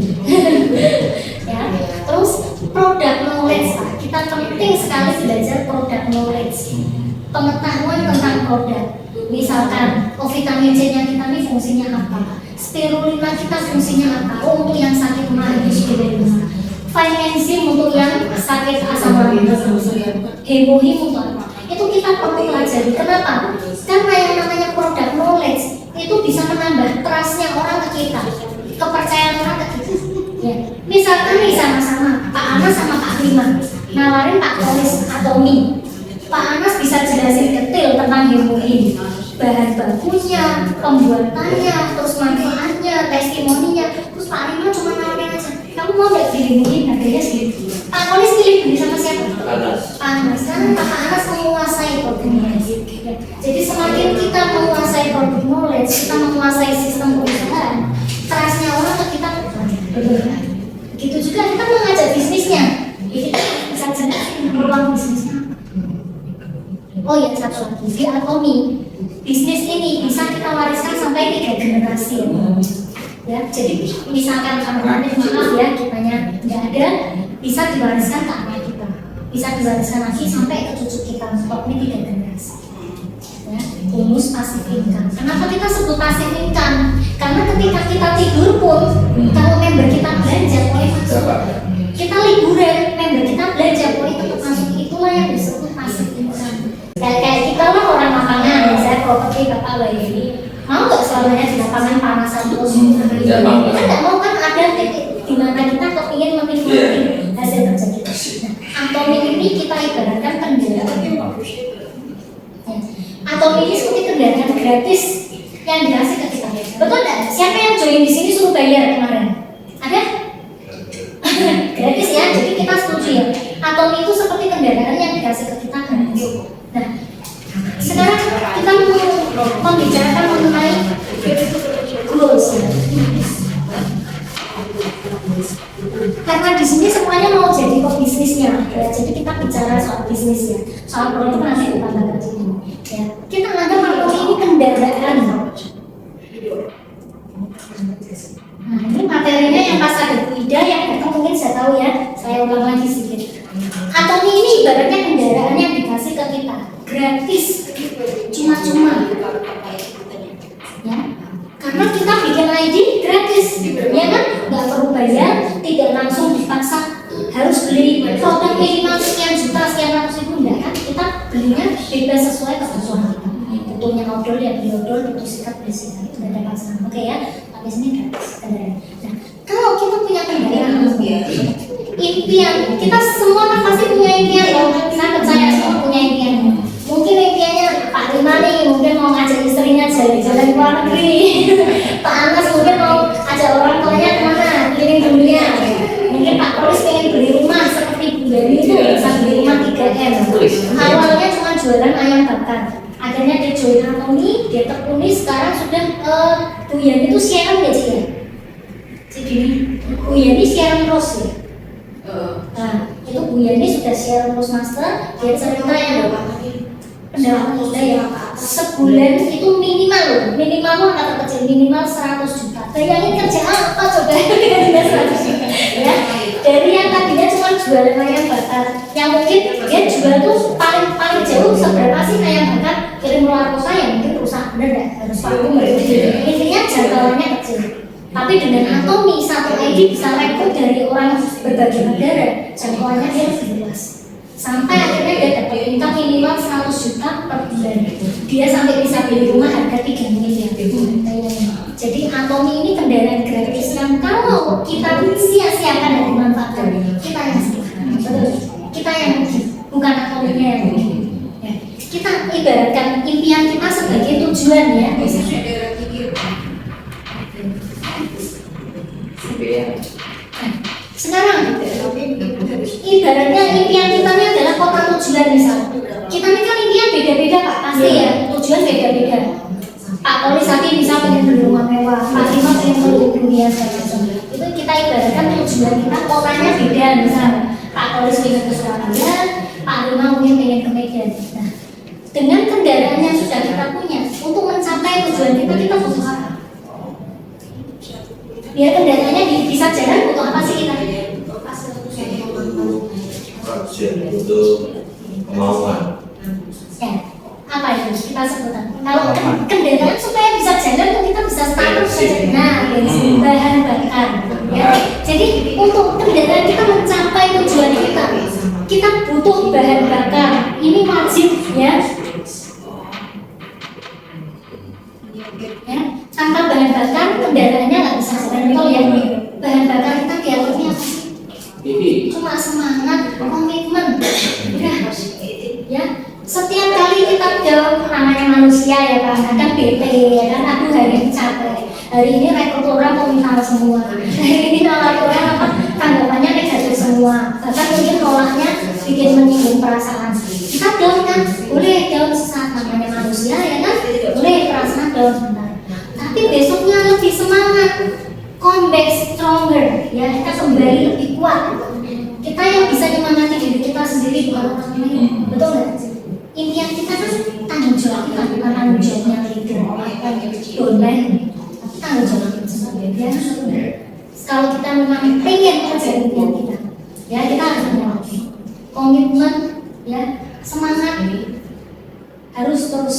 Ya. Terus product knowledge Pak. Kita penting sekali belajar product knowledge. Pengetahuan tentang produk. Misalkan vitamin C-nya kita ini fungsinya apa? Spirulina kita fungsinya apa? Oh, untuk yang sakit mah itu spirulina. Financing untuk yang sakit asam lambung, hemohim untuk apa? Itu kita perlu pelajari. Kenapa? Karena yang namanya product knowledge itu bisa menambah trustnya orang ke kita, kepercayaan orang ke kita. Ya. Misalkan nih sama-sama Pak Anas sama Pak Rima nawarin Pak Tolis Atomi. Pak Anas bisa jelasin detail tentang hemohim, bahan bakunya, pembuatannya, terus manfaatnya, testimoninya. Terus Pak Rima cuma nawarin aja, kamu mau nggak beli harganya segitu? Pak Tolis pilih beli sama siapa? Anas. Karena Pak Anas menguasai produk knowledge. Jadi semakin kita menguasai produk knowledge, kita menguasai sistem perusahaan, trustnya orang ke kita berubah. Begitu juga kita mengajak bisnisnya. Jadi kita bisa jelasin peluang bisnisnya. Oh ya, satu lagi di Atomi, bisnis ini bisa kita wariskan sampai 3 generasi. Ya, jadi misalkan nanti maaf ya kitanya nggak ada, bisa diwariskan ke anak kita, bisa diwariskan lagi sampai ke cucu kita. Untuk ini 3 generasi. Ya, bonus passive income. Kenapa kita sebut passive income? Karena ketika kita tidur pun, kalau member kita belanja, boleh masuk. Kita liburan, member kita belanja, boleh tetap masuk. Itulah yang disebut passive income. Kayak kita lah orang lapangan, saya properti Bapak Bayani. Mau nggak selamanya di lapangan panasan terus? Kita nggak mau kan ada titik di mana kita kepingin menikmati hasil kerja kita. Atomi ini kita ibaratkan kendaraan. Atomi ini seperti kendaraan gratis yang dikasih ke kita. Betul nggak? Siapa yang join di sini suruh bayar kemarin? Ada? Gratis ya, jadi kita setuju ya. Atom itu seperti kendaraan yang dikasih ke kita gratis. Nah, sekarang kita mau membicarakan mengenai goals ya. Karena di sini semuanya mau jadi pebisnisnya, ya. Jadi kita bicara soal bisnis ya, soal produk nanti kita bahas ini. Ya, kita anggap kalau ini kendaraan. Nah, ini materinya yang pas ada Bu Ida yang datang mungkin saya tahu ya, saya ulang lagi sedikit. Atom ini ibaratnya kendaraan yang dikasih ke kita, gratis, cuma-cuma. Ya, karena kita bikin ID gratis, ya kan? Nggak perlu bayar, tidak langsung dipaksa harus beli produk minimal sekian juta, sekian ratus ribu, enggak kan? Kita belinya bebas sesuai kebutuhan kita. Butuhnya odol ya beli odol, butuh sikat beli sikat, itu ada pasangan. Oke ya, tapi sini gratis kendaraan. Nah, kalau kita punya kendaraan, impian kita semua kan pasti punya impian loh. Saya percaya semua punya impian. Mungkin impiannya Pak Rima nih, mungkin mau ngajak istrinya jalan-jalan ke luar negeri. Pak Anas mungkin mau ajak orang tuanya kemana, keliling dunia. Mungkin Pak Polis pengen beli rumah seperti Bu Dari itu, bisa beli rumah 3M. Awalnya cuma jualan ayam bakar. Akhirnya dia join Atomi, dia tekuni, sekarang sudah Bu Yani itu siaran ya Cik ya? Jadi Bu Yani siaran terus ya? Nah, itu Bu Yani sudah siaran terus master, dia cerita yang pendapatan kita ya sebulan itu minimal loh, minimal kata kecil, minimal 100 juta. Bayangin kerja apa coba dengan 100 juta ya? Dari yang tadinya cuma jualan ayam bakar, yang mungkin dia jual tuh paling jauh seberapa sih ayam bakar kirim luar kota ya mungkin rusak, bener nggak? Harus vakum intinya jangkauannya kecil. Tapi dengan Atomi satu ID bisa rekrut dari orang berbagai negara, jangkauannya dia lebih luas. Sampai akhirnya dia dapat income minimal 100 juta per bulan. Dia sampai bisa beli rumah harga 3 miliar. Jadi Atomi ini kendaraan gratis yang kalau kita sia-siakan dan dimanfaatkan, kita yang betul, kita yang rugi, bukan Atominya yang rugi. Ya. Kita ibaratkan impian kita sebagai tujuan ya. Sekarang ibaratnya impian kita ini adalah kota tujuan misalnya. Kita ini kan impian beda-beda Pak, pasti ya, tujuan beda-beda. Pak Polis tadi bisa pengen beli rumah mewah, Pak Rima pengen beli dunia segala macam. Itu kita ibaratkan tujuan kita kotanya beda misalnya. Pak Polis pengen ke Surabaya, Pak Rima mungkin pengen ke Medan. Nah, dengan kendaraan yang sudah kita punya, untuk mencapai tujuan kita butuh apa? Biar kendaraannya bisa jalan butuh apa sih kita? Butuh kemauan. Ya, apa itu kita sebutkan? Kalau kendaraan supaya bisa jalan tuh kita bisa start saja. Nah, bensin, bahan bakar. Ya. Jadi untuk kendaraan kita mencapai tujuan kita butuh bahan bakar. Ini wajib ya. Ya, tanpa bahan bakar kendaraannya nggak bisa jalan betul ya. Bahan bakar kita diaturnya apa sih? Cuma semangat, komitmen, udah ya. Setiap kali kita jawab namanya manusia ya Pak, kadang bete ya kan, aku hari ini capek, hari ini rekrut orang mau minta semua, hari ini nolak orang apa tanggapannya negatif semua, bahkan mungkin nolaknya bikin menyinggung perasaan. Kita down kan, boleh down sesaat, namanya manusia ya kan, boleh perasaan down sebentar, tapi besoknya lebih semangat, comeback stronger ya, kita kembali lebih kuat. Kita yang bisa menyemangati diri kita sendiri bukan orang lain, betul nggak? Impian kita kan tanggung jawab kita, bukan tanggung jawabnya leader online, tapi tanggung jawab kita sendiri ya. Kalau kita memang pengen mengejar impian kita, ya kita harus menjawab komitmen, ya semangat, harus terus.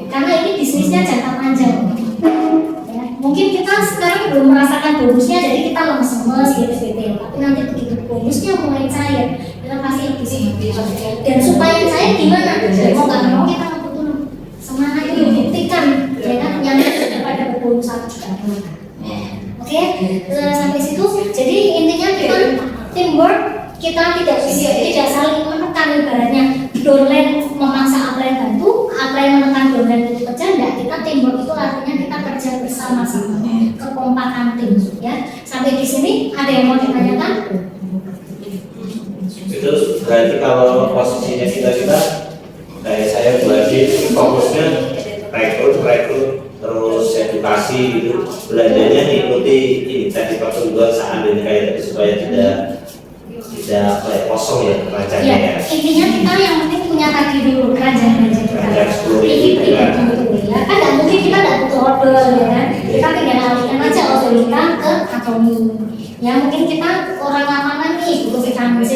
Karena ini bisnisnya jangka panjang. Ya, mungkin kita sekarang belum merasakan bonusnya, jadi kita lemes-lemes gitu, tapi nanti begitu bonusnya mulai cair, kita pasti lebih semangat. Dan supaya cair gimana? Mau nggak mau kita butuh semangat itu buktikan, ya kan? Yang sudah pada berbonus 1 juta. Oke, sampai situ. Jadi intinya kita teamwork, kita tidak saling menekan ibaratnya. Downline memaksa upline bantu, upline menekan downline untuk kerja, enggak, kita teamwork itu Jadi fokusnya rekrut terus edukasi gitu, belanjanya diikuti ini teknik pertumbuhan seandainya kayak tadi supaya tidak kayak kosong ya racanya ya. Intinya kita yang penting punya tadi dulu keranjang kita. Keranjang 10.000 Ini ya. ya kan nggak mungkin kita nggak butuh order ya kan. Kita tinggal alihkan aja order kita ke Atomi. Ya mungkin kita orang lapangan nih butuh vitamin C,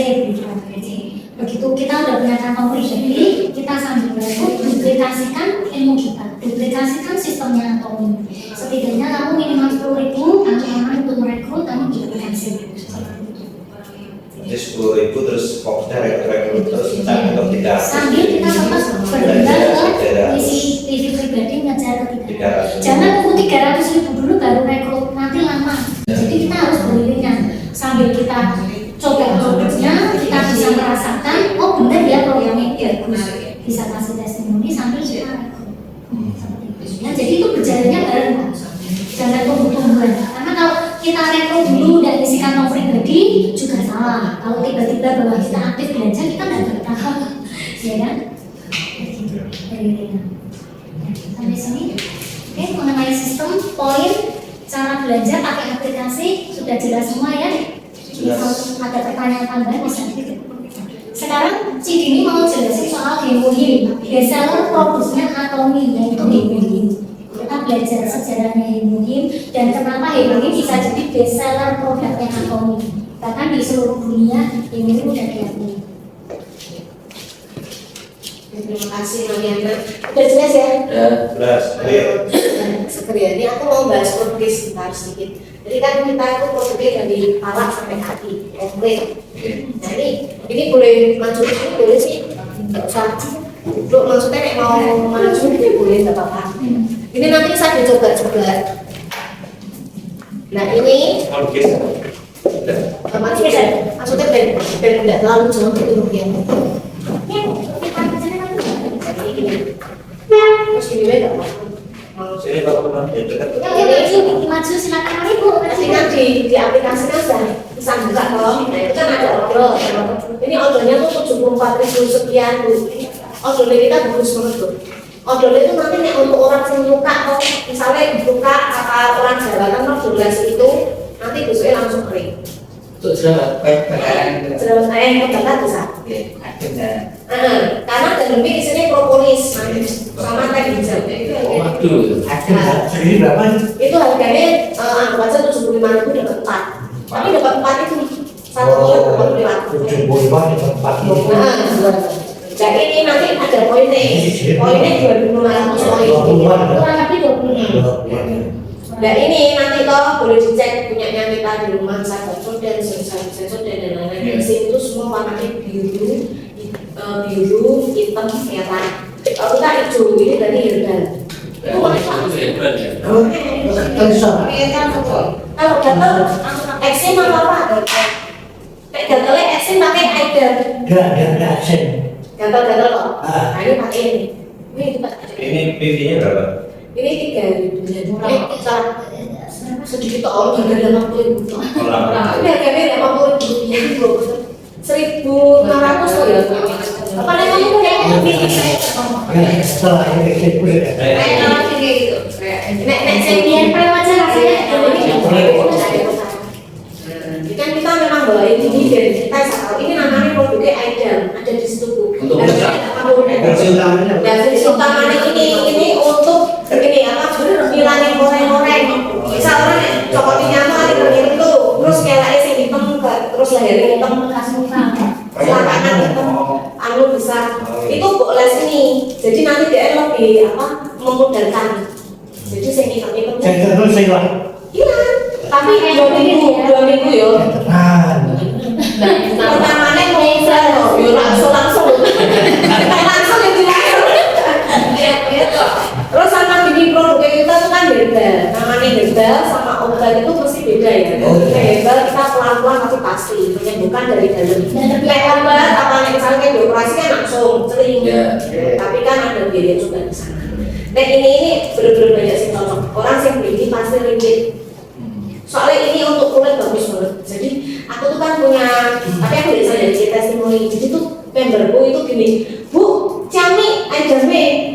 begitu kita udah punya kantong pribadi, kita sambil duplikasikan ilmu kita, duplikasikan sistemnya Atomi. Setidaknya kamu minimal 10.000, kamu untuk merekrut, kamu duplikasi. Jadi 10.000 terus fokusnya rekrut terus kita untuk 300. Sambil kita tetap bergerak ke TV pribadi ngejar ke 300. Jangan tunggu 300.000 dulu baru rekrut, nanti lama. Jadi kita harus beriringan sambil kita coba produknya, kita bisa merasakan oh benar ya programnya bagus, bisa kasih testimoni sambil kita rekrut. Seperti itu. Ya, jadi itu berjalannya bareng, jangan tunggu-tungguan. Karena kalau kita rekrut dulu dan isi kantong pribadi juga salah. Kalau tiba-tiba bahwa kita aktif belanja kita nggak bertahap, ya kan? Beriringan. Sampai sini, oke mengenai sistem poin cara belanja pakai aplikasi sudah jelas semua ya. Misal ada pertanyaan tambahan bisa. Sekarang Cik Dini mau jelasin soal Hemohim, bestseller produksinya Atomi yaitu Hemohim. Kita belajar sejarahnya Hemohim dan kenapa Hemohim bisa jadi bestseller produknya Atomi. Bahkan di seluruh dunia Hemohim udah diakui. Terima kasih Mariana. Udah jelas ya? Jelas. Sekian ini aku mau bahas produk sebentar sedikit. Jadi kan kita itu produknya dari kepala sampai kaki, komplit. Nah ini boleh maju ini boleh sih, nggak usah. Duduk maksudnya kayak mau maju ini boleh nggak apa-apa. Ini nanti saya coba juga. Nah ini maksudnya biar tidak terlalu jauh itu mungkin. Terus ini nggak apa-apa. Sini Pak, ya dekat. Ini maju silakan Ibu. Nanti kan di aplikasi kan sudah bisa buka toh. Nah itu kan ada order. Ini ordernya tuh 74.000 sekian Bu. Ordernya kita bagus banget Bu. Ordernya itu nanti nih untuk orang yang buka toh. Misalnya buka apa orang Jawa kan order itu nanti besoknya langsung kering. Untuk jerawat, Jerawat kebakar bisa. Karena dalamnya isinya propolis sama teh hijau. Waduh, Ada segini berapa? Itu harganya anggap aja 75.000 dapat 4. Tapi dapat 4 itu satu dapat 5. 75 dapat 4. Nah ini nanti ada poinnya. Poinnya 2.500 poin. Kurang lebih 20. Nah ini nanti toh boleh dicek punyanya kita di rumah sahabat dan sensor dan lain-lain. Di sini tuh semua warnanya biru, hitam, merah. Kalau kita hijau ini berarti herbal. Itu warna kalau gatal eksim apa? Kayak gatalnya eksim pakai aider. Enggak aksen. Gatal kok. Nah ini pakai ini. Ini PV-nya berapa? Ini 3.000. Salah. Sedikit orang harga 50.000. Ini harganya 50.000. 1.500 tuh ya. Apa namanya tuh yang Setelah ini boleh. kayak gitu. Nek saya DNP aja rasanya. Kan kita memang bawa ini dan kita tahu ini namanya produknya Aidam ada di situ Bu. Untuk besar. Versi utamanya. Dan fungsi utamanya ini untuk ini apa? Ngilangin goreng-goreng. Misal orang coklatnya tuh ada goreng itu, terus kelaknya sing hitam terus lehernya hitam selakanan hitam, anu besar. Itu boleh sini. Jadi nanti dia lebih apa? Memudahkan. Jadi sing hitam-hitam. Saya terus saya lah. Iya. Tapi 2 minggu ya. Tenang. Pertamanya mau usaha loh, ya langsung yang dilahir. Terus sama gini produknya kita tuh kan beda. Namanya herbal sama obat itu mesti beda ya. Herbal kita pelan-pelan tapi pasti menyembuhkan dari dalam. Kayak obat apa misalnya kayak dioperasi kan langsung sering. Tapi kan ada biaya juga di sana. Nah ini bener-bener banyak sih cocok. Orang yang beli pasti ringgit. Soalnya ini untuk kulit bagus banget. Jadi aku tuh kan punya, tapi aku biasa dari testimoni. Jadi tuh memberku itu gini, Bu, Ciami, Aidame,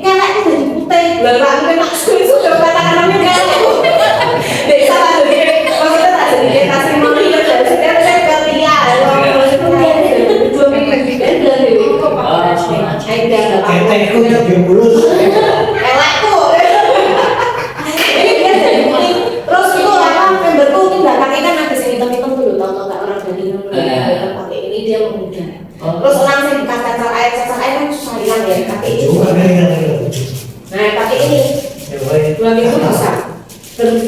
Saya udah nggak apa-apa. ketekku jadi mulus. Elekku. Ini dia jadi kuning. Terus itu apa? Memberku itu belakangnya kan ada sini hitam-hitam tuh, tahu nggak orang dari pakai ini dia memudar. Terus orang yang bekas cacar air kan susah hilang ya. Pakai ini. Juga kan yang Nah, pakai ini. ya baik. 2 minggu bisa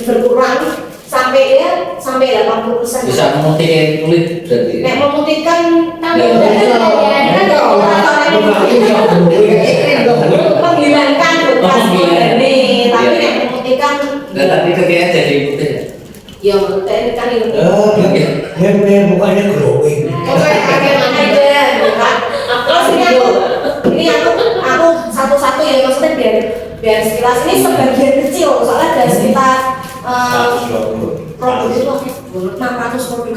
berkurang sampai 80%. Bisa memutihkan kulit berarti. Nek memutihkan Tapi Ya, udah ya, kan menghilangkan bekas ini, tapi Iya. nek memutihkan Dan tapi ketika jadi putih ya. ya menurut kan ini. Dia bukannya glowing. Oke, bagaimana aja, bukan? Terus ini aku satu-satu ya, maksudnya biar sekilas ini sebagian kecil, soalnya ada sekitar 120. produk itu 600 produk.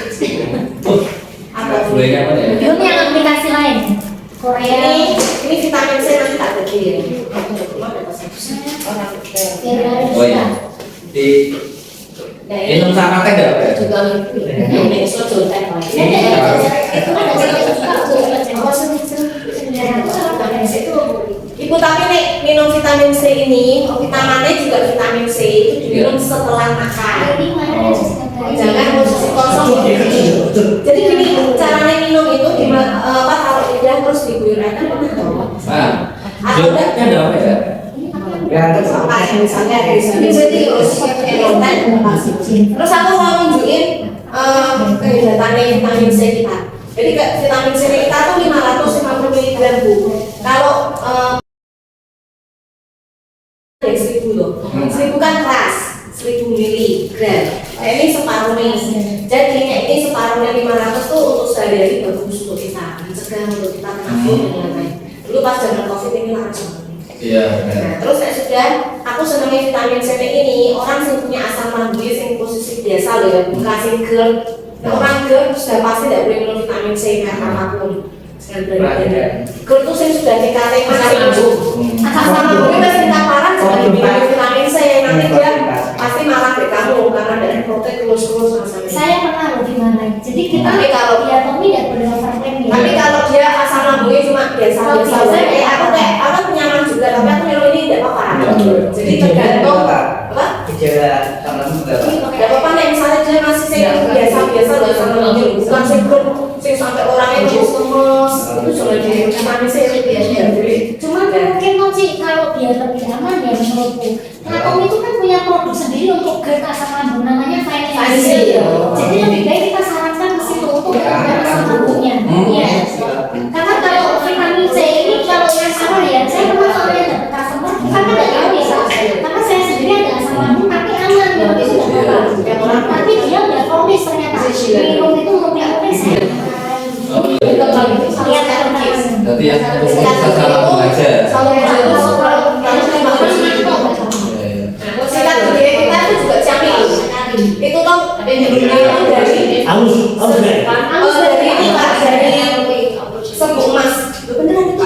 Ada Boleh apa ya? belum yang aplikasi lain. Korea ini vitamin C nanti tak bagi ya. Orang Oh iya. Di minum sama teh nggak apa ya? juga ini sojo teh lah. itu ada Ibu tapi nih minum vitamin C ini, vitaminnya juga vitamin C itu diminum setelah makan. Jangan posisi kosong. Jadi gini caranya minum itu kalau udah terus diguyur air kan Ah, atau udah jodnya ada apa ya? sampai misalnya dari sini terus terus aku mau nunjukin kegiatannya vitamin C kita. Jadi vitamin C kita tuh 550 mg bu. Kalau dari 1000 loh, 1000 kan keras, 1000 mg. Nah, ini separuhnya. Jadi ini separuhnya 500 tuh untuk sehari-hari bagus untuk kita, mencegah untuk kita kena flu dan lain-lain. Dulu pas zaman COVID ini langsung. Iya, benar. Nah, terus sudah aku senengnya vitamin C ini orang yang punya asam lambung yang posisi biasa loh ya, bukan sing GERD. Nah, orang GERD sudah pasti tidak boleh minum vitamin C karena apapun. GERD itu sing sudah TKT asam lambung. Asam lambung itu tingkat parah jangan diminum vitamin C, nanti dia pasti malah ke kamu karena dari protein terus rasanya. saya pernah loh di mana. Jadi kita Tapi kalau diatomi tidak boleh overtrain ya. tapi kalau dia asam lambungnya cuma biasa-biasa aja, aku nyaman juga, tapi aku minum ini tidak apa-apa. Jadi tergantung apa? Gejala sama juga Pak. Tidak apa-apa nih, misalnya dia masih biasa-biasa loh asam lambungnya, bukan sing sampai orangnya terus lemes, itu cuma di vitamin C biasa. Cuman mungkin tuh sih kalau biar lebih aman ya menurutku. Atom itu kan punya produk sendiri untuk GERD asam lambung namanya vitamin C. Jadi lebih baik kita sarankan ke situ untuk GERD asam lambungnya. Iya. Karena kalau vitamin C ini kalau yang salah ya, saya pernah soalnya dapet customer, karena nggak tahu ya, karena saya sendiri ada asam lambung tapi aman, minum itu nggak apa-apa. Tapi dia udah kronis ternyata. Minum itu untuk kronis saya. Oh iya. Lihat kronis. Berarti yang untuk salah lambung aja. Sikat gigi kita itu juga camping. Itu tuh dari Halus deh. dari ini Pak, dari serbuk emas. Beneran itu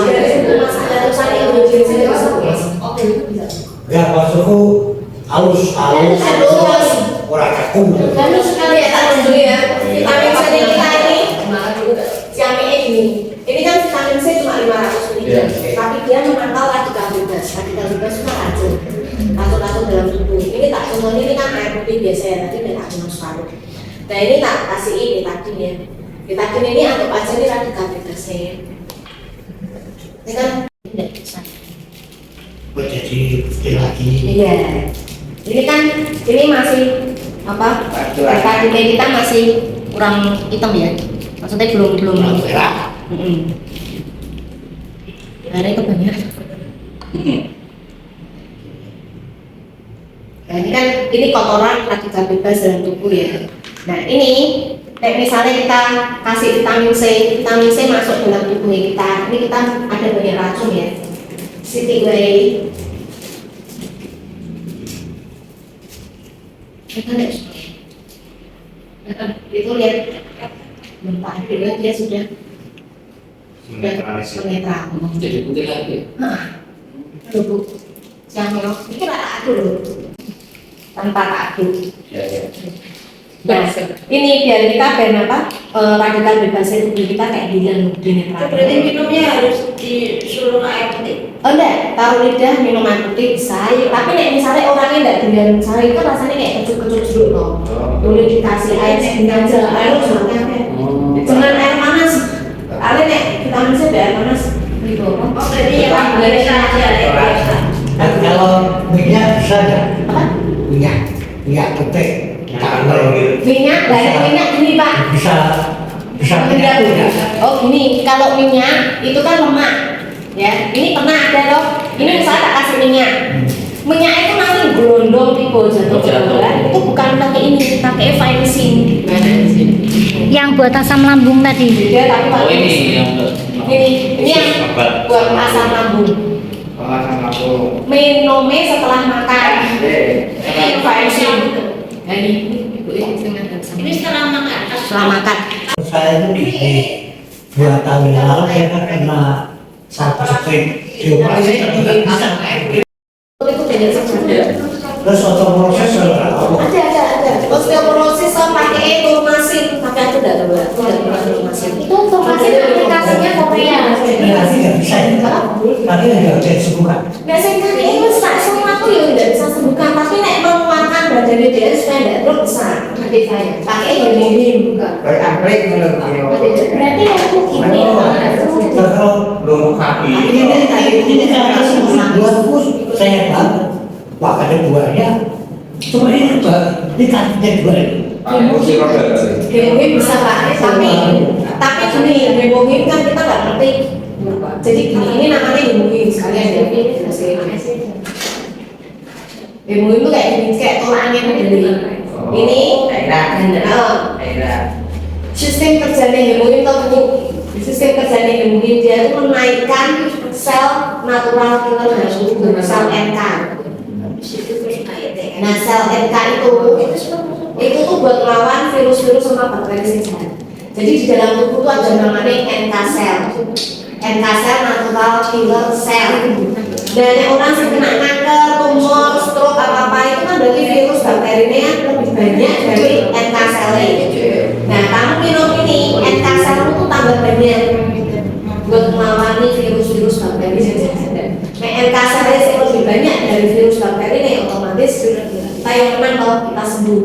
dari serbuk emas ada tulisannya Indonesia dari serbuk emas. Ya maksudku halus. Orang kaku. Lalu sekali ya tak dulu ya. Vitamin C kita ini siamnya ini. Ini kan vitamin C cuma 500 mg, tapi dia menangkal radikal bebas. Radikal bebas itu racun. Racun-racun dalam tubuh. Ini tak contohnya ini kan air putih biasa ya, tadi tidak minum separuh. Nah ini tak kasih ini tadi ya. Vitamin ini anggap aja ini radikal bebasnya ya. Ini kan tidak bisa. Buat jadi putih lagi. Iya. Ini kan ini masih apa? Vitamin kita masih kurang hitam ya. Maksudnya belum Merah. Ada itu banyak. Nah, ini kan ini kotoran radikal bebas dalam tubuh ya. Nah ini kayak misalnya kita kasih vitamin C masuk dalam tubuh kita. Ini kita ada banyak racun ya. Siti Wei. Itu lihat bentar dulu dia sudah netral. Jadi putih lagi. Dulu yang ini kita aduk dulu tanpa aduk. Ya, ya. Nah, ini biar kita radikal bebas tubuh kita kayak bilang di netral. Berarti minumnya harus disuruh air putih. Oh enggak, taruh lidah minum air putih bisa. Tapi nek misalnya orangnya enggak doyan, misalnya itu rasanya kayak kecut-kecut dulu loh. Boleh dikasih air sedikit aja, air semuanya. Jangan air panas. Ale nek vitamin C ada air panas gitu. Oh berarti yang biasa aja ya. Dan kalau minyak bisa nggak? Apa? Minyak putih. Minyak, dari minyak ini Pak. Bisa minyak putih. Oh gini, kalau minyak itu kan lemak, ya. Ini pernah ada loh. Ini misalnya tak kasih minyak. Minyak itu nanti gelondong tipe jatuh. Itu bukan pakai ini, pakai Vitamin. Yang buat asam lambung tadi. Beda tapi Oh pakai ini yang ini yang buat asam lambung. Pengalaman aku. Minumnya setelah makan. Vitamin. Nah ini Ini setelah makan. setelah makan. Saya itu di 2 tahun yang lalu saya kan kena satu sering dioperasi tapi nggak bisa. Itu beda saja. Terus otoproses Ada. Osteoporosis sama pakai turmasin, pakai itu tidak ada, turmasin. Itu informasi aplikasinya Korea. nanti nggak bisa ya. Nanti nggak bisa disembuhkan. Biasanya kan itu semua tuh ya tidak bisa sembuhkan, tapi nek menguatkan badan dia supaya tidak terus besar. Nanti saya pakai yang ini bukan. Berangkat menurut Berarti aku ini Kalau belum kaki. ini karena buatku saya banget. Wah ada buahnya. Cuma ini kakinya dua ini. Pakai kursi roda kali. Hemoglobin bisa Pak, tapi gini, hemoglobin kan kita nggak ngerti. Jadi gini, ini namanya hemoglobin sekalian ya. Hemoglobin itu kayak gini, kayak tolak angin dari ini. Daerah. Sistem kerjanya hemoglobin tubuh. Sistem kerjanya hemoglobin dia itu menaikkan sel natural killer dalam tubuh, sel NK. Nah sel NK itu tuh buat melawan virus-virus sama bakteri sehat. Jadi di dalam tubuh tuh ada namanya NK sel. NK sel natural killer cell. Dan yang orang sih kena kanker, tumor, stroke apa itu kan berarti virus bakterinya lebih banyak dari NK sel ini. Nah kamu minum ini NK sel itu tambah banyak buat melawan virus-virus bakteri sehat. Nah NK sel yang lebih banyak dari virus bakteri ini otomatis kita yang menang kalau kita sembuh.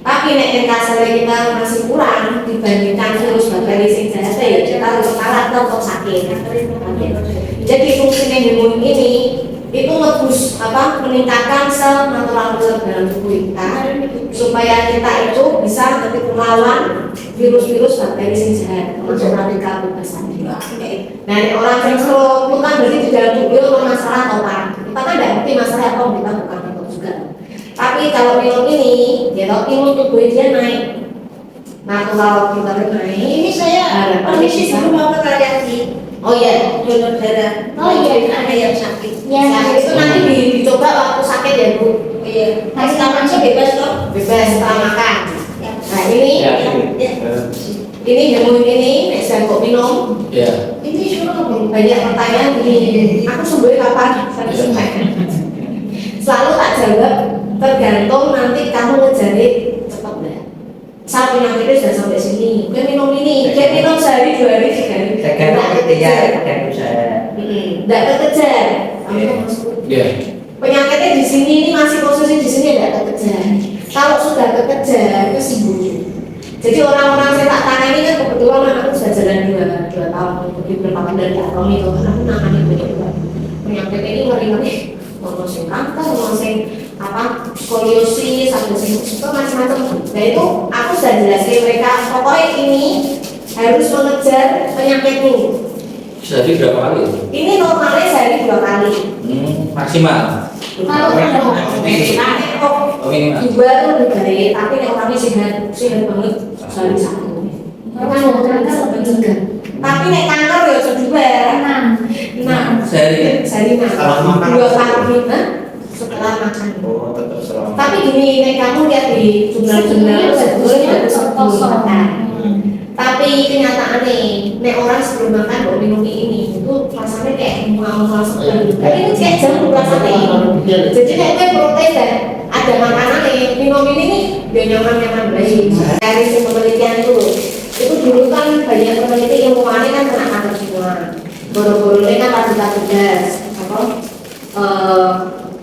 Tapi nek NK sel kita masih kurang dibandingkan virus bakteri sehat ya kita harus kalah tetap sakit. Jadi fungsinya hemoglobin ini itu ngebus meningkatkan sel natural killer dalam tubuh kita supaya kita itu bisa nanti melawan virus-virus bakteri sehat termasuk radikal bebas tadi. Nah orang yang stroke itu kan berarti di dalam tubuh itu masalah atau apa? Kita kan tidak ngerti masalah apa kita bukan itu juga. Tapi kalau minum ini, ya kalau imun tubuh dia naik, natural killer naik. ini saya permisi sebelum mau ke radiasi. Oh iya, Donor darah. Oh iya, ada yang sakit. ya itu nanti dicoba waktu sakit ya Bu. Iya. Nah, sekarang sih bebas toh. Bebas setelah makan. Nah ini, Ya. ini hemoglobin ini, nek saya kok minum. Ya. Ini suruh apa? Banyak pertanyaan begini, aku sembuh kapan? Saya selalu tak jawab tergantung nanti kamu ngejar cepat enggak. Saat penyakitnya sudah sampai sini, dia minum ini, dia minum sehari 2 hari 3 hari. Sekarang ketiga dan usaha. Enggak kekejar. Ya. Penyakitnya di sini ini masih posisi di sini enggak kekejar. Kalau sudah kekejar itu sembuh. Jadi orang-orang saya tak tanya ini kan kebetulan aku sudah jalan 2 tahun di beberapa dari Atom itu karena aku nangani banyak penyakit ini ngeri-ngeri. Mau sing kanker, mau sing skoliosis, ada sing itu macam-macam. Nah itu aku sudah jelasin mereka pokoknya ini harus mengejar penyakit ini. Sehari berapa kali? Ini normalnya sehari 2 kali. Maksimal. Kalau Oh ini mas. 2 itu lebih baik, tapi yang orangnya sehat banget sehari 1. kalau kanker lebih juga. Tapi nek kanker ya coba 6 Sehari. sehari 6 Setelah makan. 2 kali setelah makan. Oh, tetap selama. Tapi gini, nek kamu lihat di jurnal-jurnal sebetulnya ada sebelum makan. Tapi kenyataannya, nek orang sebelum makan baru minum ini itu rasanya kayak mau sebelum. Tapi itu kayak jamu rasanya. Jadi nek protein dan ada ada makanan nih, minum ini nih dia nyaman baik. Dari si penelitian itu dulu kan banyak peneliti ilmuwannya kan kena kanker semua. Boro-boro ini kan tadi gas, apa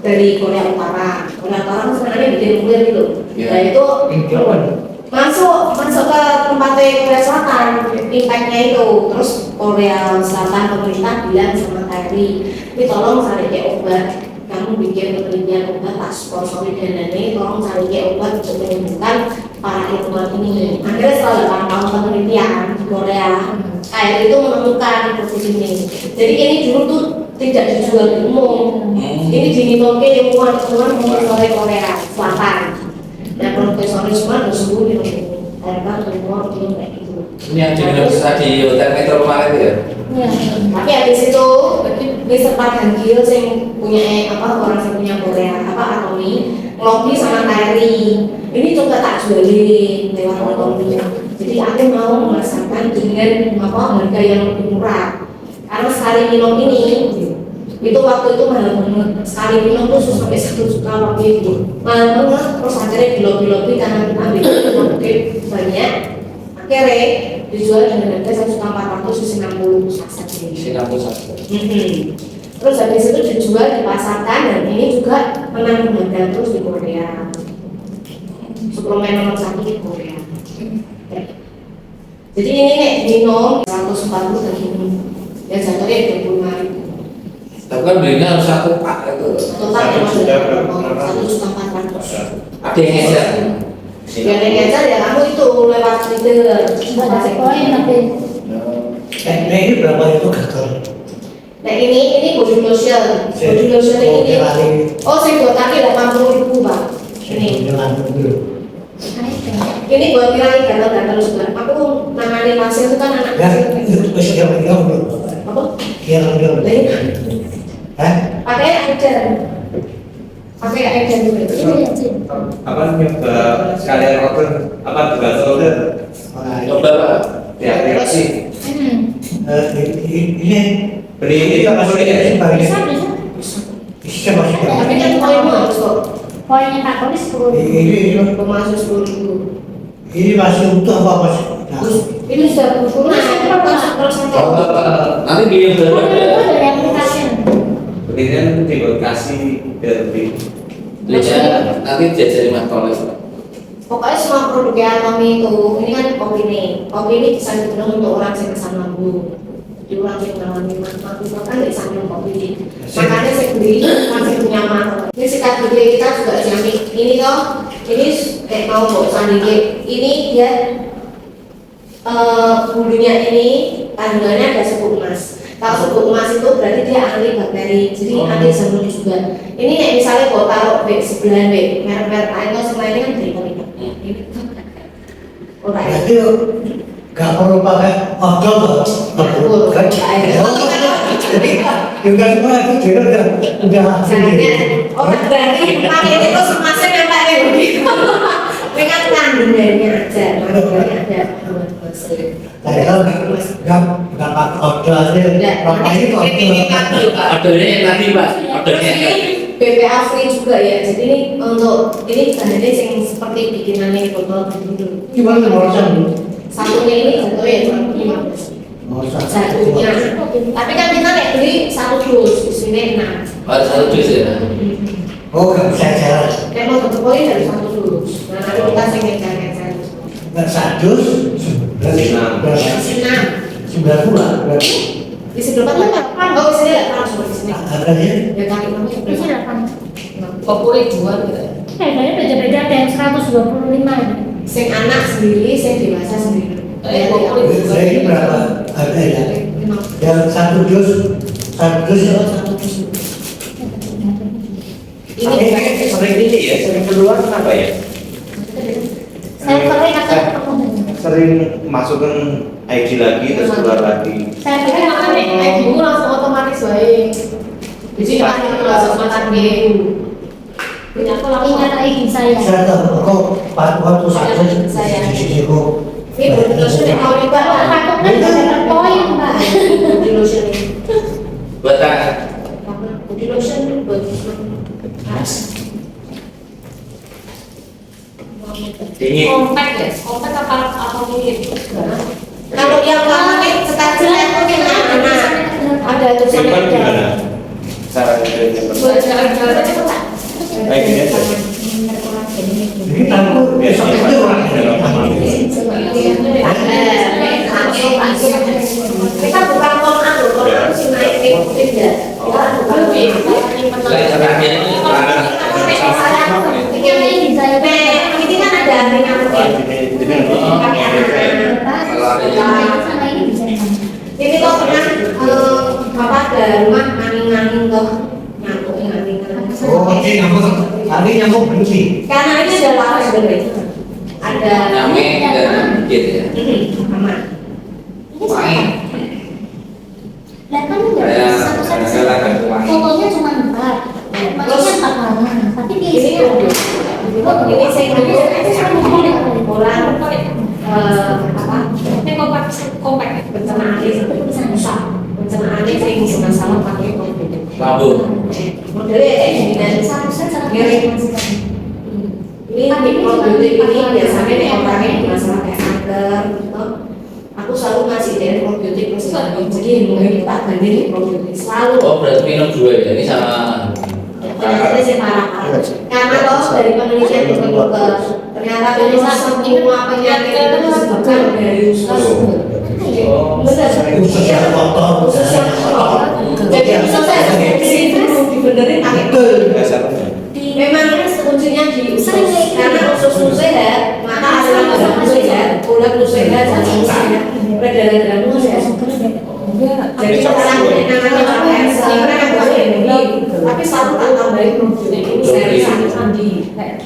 dari Korea Utara. Korea Utara kan sebenarnya bikin nuklir gitu. Nah itu masuk ke tempatnya Korea Selatan, impactnya itu. Terus Korea Selatan pemerintah bilang sama KRI, ini tolong cari kayak obat. Kamu bikin penelitian obat, tak sponsori dan ini tolong cari kayak obat untuk menyembuhkan para ilmuwan ini. Akhirnya setelah 8 tahun penelitian di Korea, KRI itu menemukan produk ini. Jadi ini dulu tuh tidak dijual di umum. Ini diminum ke ilmuwan oleh Korea Selatan. Dan profesor semua udah sembuh di sini. Karena ilmuwan itu kayak gitu. Ini yang diminum di hotel Metro kemarin itu ya? Iya. Tapi habis itu Mr. Hangil yang punya orang yang punya Korea Atomi lobby sama KRI. Ini coba tak jualin lewat Atomi. Jadi aku mau merasakan dengan harga yang lebih murah. Karena sekali minum ini itu waktu itu mahal banget. Sekali minum tuh sampai 1 juta waktu itu. Mahal banget. Terus akhirnya di lobby karena kita ambil mungkin banyak. Akhirnya dijual dengan harga 1.460 saja. 61. Terus habis itu dijual dipasarkan dan ini juga menang harga terus di Korea. Suplemen nomor 1 di Korea. Jadi ini nih minum 140 dan ini ya jatuhnya 25.000. Tapi kan belinya harus 1 pak itu. Total 1.400.000. Ada yang ngejar. Yang ngejar ya kamu itu lewat Twitter. Baca poin tapi Ini berapa itu gagal? Nah ini body lotion. Body lotion ini. Oh saya buat kaki 80.000 Pak. Ini buat ngilangin gatal-gatal juga. Aku nangani pasien itu kan anak Ya, kecil. itu masih yang Apa? Yang Pakai air dulu. Apa nyoba sekalian order apa juga order Coba pak. reaksi ini beli ini apa sih ya? bisa. bisa masih Tapi kan poinmu harus kok. Poinnya Kak Koni 10.000. ini Masuk 10.000. ini masih utuh apa masih? Ini sudah berfungsi. Terus Nanti beli yang baru Itu ada. dari aplikasi. belinya dikasih biar lebih Belinya nanti diajari mas kolek. pokoknya semua produknya Atomi itu, ini kan kopi ini bisa diminum untuk orang yang asam lambung. Jadi orang yang mengalami mati kan nggak bisa minum kopi ini. Makanya saya beli masih punya manfaat. Ini sikat gigi kita juga jamin. Ini toh, ini kayak mau bawa sanding. Ini dia bulunya ini kandungannya ada serbuk emas. Kalau serbuk emas itu berarti dia anti bakteri, jadi anti jamur juga. Ini kayak misalnya kalau taruh di sebelah merek-merek lain atau selain kan dari kopi. Berarti nggak perlu pakai odol loh. Jadi juga semua itu dia udah Misalnya orang berarti pakai itu semasnya yang pakai begitu. Dengan kandungannya aja, kandungannya ada. saya nggak pakai odol aja. Bapak ini odol. Ordernya yang tadi pak. Ordernya yang tadi. BPA free juga ya, jadi ini untuk ini bahannya yang seperti bikinannya botol dulu. Gimana ngorosan? Satunya ini jatuhnya 15. Satunya. Tapi kan kita nek beli 1 dus, di sini 6. Satu dus ya. Oh nggak bisa jalan. Nek mau berkepoli dari 1 dus. Nah nanti kita sing ngejar-ngejar. Nggak sadus. Berarti Di 6. 90 berarti. Di sini berapa tuh? Oh di sini 8 di sini. Harganya? Ya kali kamu Itu 8. Kopuli 2 gitu. Kayaknya beda-beda ada yang 125. Sing anak sendiri, sing dewasa sendiri. Kopuli Ini berapa harganya? Yang satu dus ini sering ini ya sering keluar kenapa ya Saya sering akan sering masukkan ID lagi terus keluar lagi saya Tapi makanya ibu langsung otomatis baik. Di sini kan langsung makan game. Punya aku langsung ingat ID saya. saya tahu kok waktu satu di sini kok. ini body lotion yang mau Kalau dibawa. kartu kan dapat poin Mbak. Body lotion ini. Buat tangan. Body lotion buat Dingin. Compact ya? Compact apa mungkin? Kalau yang lama nih status itu gimana? Ada tulisannya Simpan di gimana? dalam. Cara simpan. Jalan-jalan itu tak? Kayak gini aja. Jadi tahu besok itu orang Kita bukan kontak loh, kontak itu naik ikutin ya. Selain terakhir ini Ini kan ada ringan ini kok pernah apa ada rumah ngangin-ngangin kok ngangin. Oh, oke, nyambung berhenti. Karena ini ada lawan sebenarnya. Ada nyamik dan gitu ya. aman. Wangi. Lah kan enggak satu saja. Fotonya cuma 4. Maksudnya 4 halaman, tapi di Ini isinya ada. ini saya orang apa? Compact. Pencernaan pencernaan saya bisa masalah pakai komputer. Lambung. Modelnya kayak gini dan miring. Ini probiotik ini biasanya nih orangnya masalah kayak kanker gitu. Aku selalu ngasih dari probiotik terus jadi mungkin tak banding probiotik selalu. Oh berarti minum 2 ya? Ini sama Ternyata sih parah. Karena kalau dari penelitian dokter ternyata ini semua penyakit itu disebabkan dari usus. Usus yang kotor, Usus yang kotor. Jadi usus saya itu dibenerin pakai Dasarnya. memang kuncinya di usus karena usus sehat maka aliran darah sehat urat sehat dan seterusnya peredaran darah sehat. Jadi sekarang namanya kanker sebenarnya boleh tapi selalu tak tambahin probiotik ini seri mandi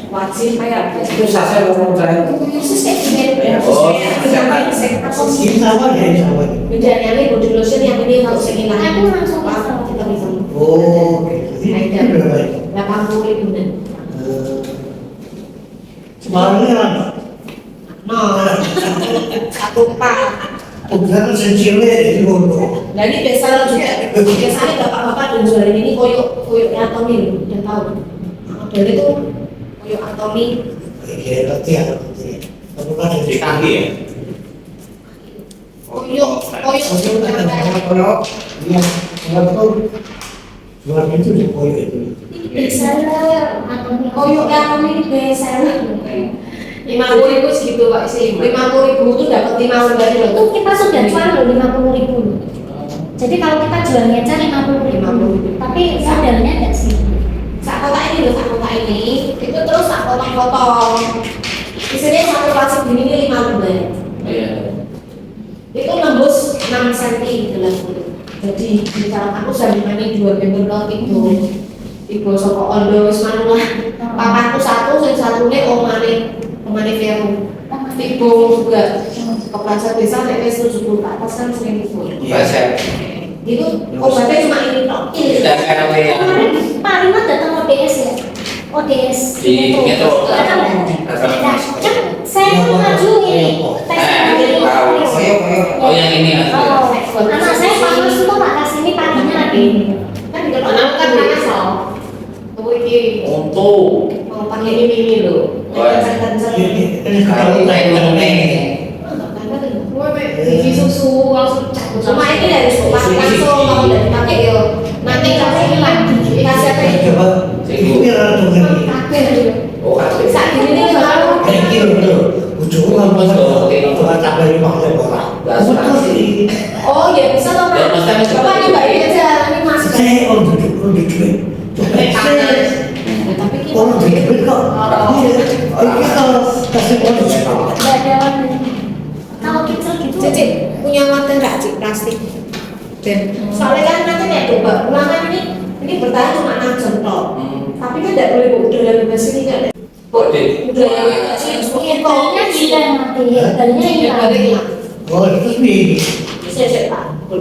wajib kayak itu saya ngomong saya. Khusus kayak gini. Oh, Ini sama ya, ini sama. bedanya ini body lotion yang ini kalau segini Aku langsung kita bisa Oh, ini berapa? 80.000 dan Sebenarnya satu pak. bukan sencilnya itu loh. Nah ini biasa juga biasanya bapak-bapak dan jualin ini koyoknya Atomi udah tahu. Dari itu koyok Atomi Iya, ngerti ya. Kamu kan Di kaki ya? koyok kalau yang betul jual itu di koyo itu. Bestseller atau koyok Atomi ini bestseller. 50.000 segitu pak sih. 50.000 itu dapat 5 lembar itu loh. kita sudah jual loh 50.000. Jadi kalau kita jual ngecer 50.000, tapi modelnya enggak sih. Sak kotak ini loh, sak kotak ini itu terus sak potong-potong. Isinya satu plastik gini ini 5 lembar. Iya. Itu nembus 6 cm dalam kulit. Jadi misalkan aku sandingannya 2 member lot itu ibu soko ondo wis manulah papaku satu sing satune omane Vero ibu juga kepala desa nek wis 70 ke atas kan sering ibu Resep. itu obatnya cuma ini tok Dan RW yang Kemarin Pak Rima datang ODS ya. ODS. Di Metro. Datang nggak? Nah, kan saya maju ini. Tes ini. tahu. Oh yang ini ya. Oh, anak saya panas itu tak kasih ini paginya lagi. kan di depan aku kan panas loh kamu ini Untuk mau pakai ini loh Ini kalau naik mengenai Gigi susu langsung cabut cuma ini dari pakai langsung kalau udah dipakai yo nanti kamu hilang dikasih apa ini coba ini ratu ini. oh ada. saat ini nih kalau Kayak gitu betul. Ujungnya cuma tambahin pakai bola. Betul sih. oh ya bisa loh Ya, Mas, kan coba nyobain aja ini mas Saya orang duduk. Coba saya. tapi kita Orang duduk kok. Ini kalau kasih orang Nggak ada warna. Kalau kecil gitu. Cici punya wadah nggak cik plastik dan soalnya kan nanti kayak coba ulangan ini bertahan cuma 6 jam toh tapi kan tidak boleh udara bebas ini kan Kode. udara bebas ini Filternya hilang mati. Filternya hilang. Oh, itu sih. saya pak Oh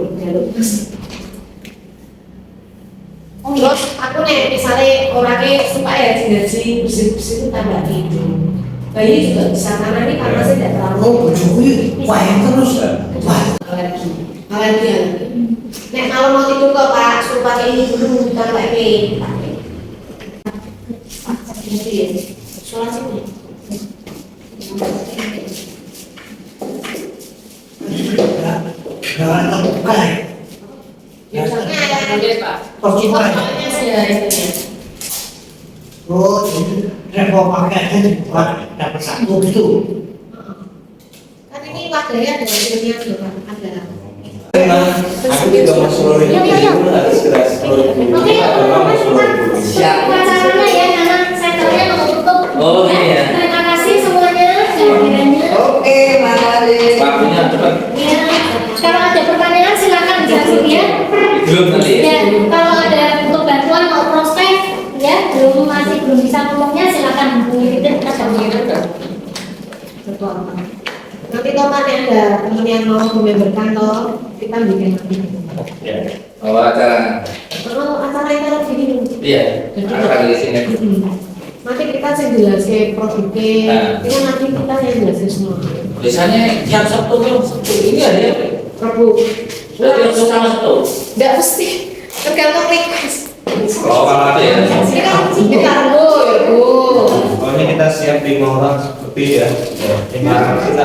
iya. terus aku nih misalnya orangnya suka ya energi bersih-bersih itu tambah tidur bayi juga bisa karena ini karena saya tidak terlalu Oh, ujungnya wah terus. Wah, alergi nek kalau mau tidur kok pak suruh pakai ini dulu bukan pakai ini ya suara sih Jangan terbuka ya. Misalnya ada Percuma ya. fotonya sih ya itunya. Oh, jadi repot pakainya dibuka dapat satu gitu. Kan ini wadahnya ada hasilnya tuh kan ada. Aku juga mau seluruh Ya, ya, ya. dulu nanti segera seluruh dulu. Oke, Mau seluruh dulu. Acaranya ya, karena senternya mau tutup. Oh, iya. Terima kasih semuanya. Kiranya. Oke, mari. Waktunya cepat. Ya, kalau ada pertanyaan silakan dijawab ya. Belum tadi ya? Ya, kalau ada untuk bantuan mau prospek, ya masih belum bisa ngomongnya silakan hubungi kita kita Betul. Nanti kalau ada teman yang mau memberkan toh kita bikin nanti. Ya. Oh, acara. Kalau acara itu harus gini. Iya. Acara di sini. Nanti kita saya jelaskan produknya, Nah. itu nanti kita yang jelaskan semua. Biasanya tiap Sabtu belum Sabtu ini ada ya? Rabu. Tiap Sabtu sama Sabtu. Nggak mesti, tergantung request. Oh, kalau ada ya. Ini kan kita Rabu, ya Bu. Oh, ini kita siap 5 orang lebih ya. 5 orang kita.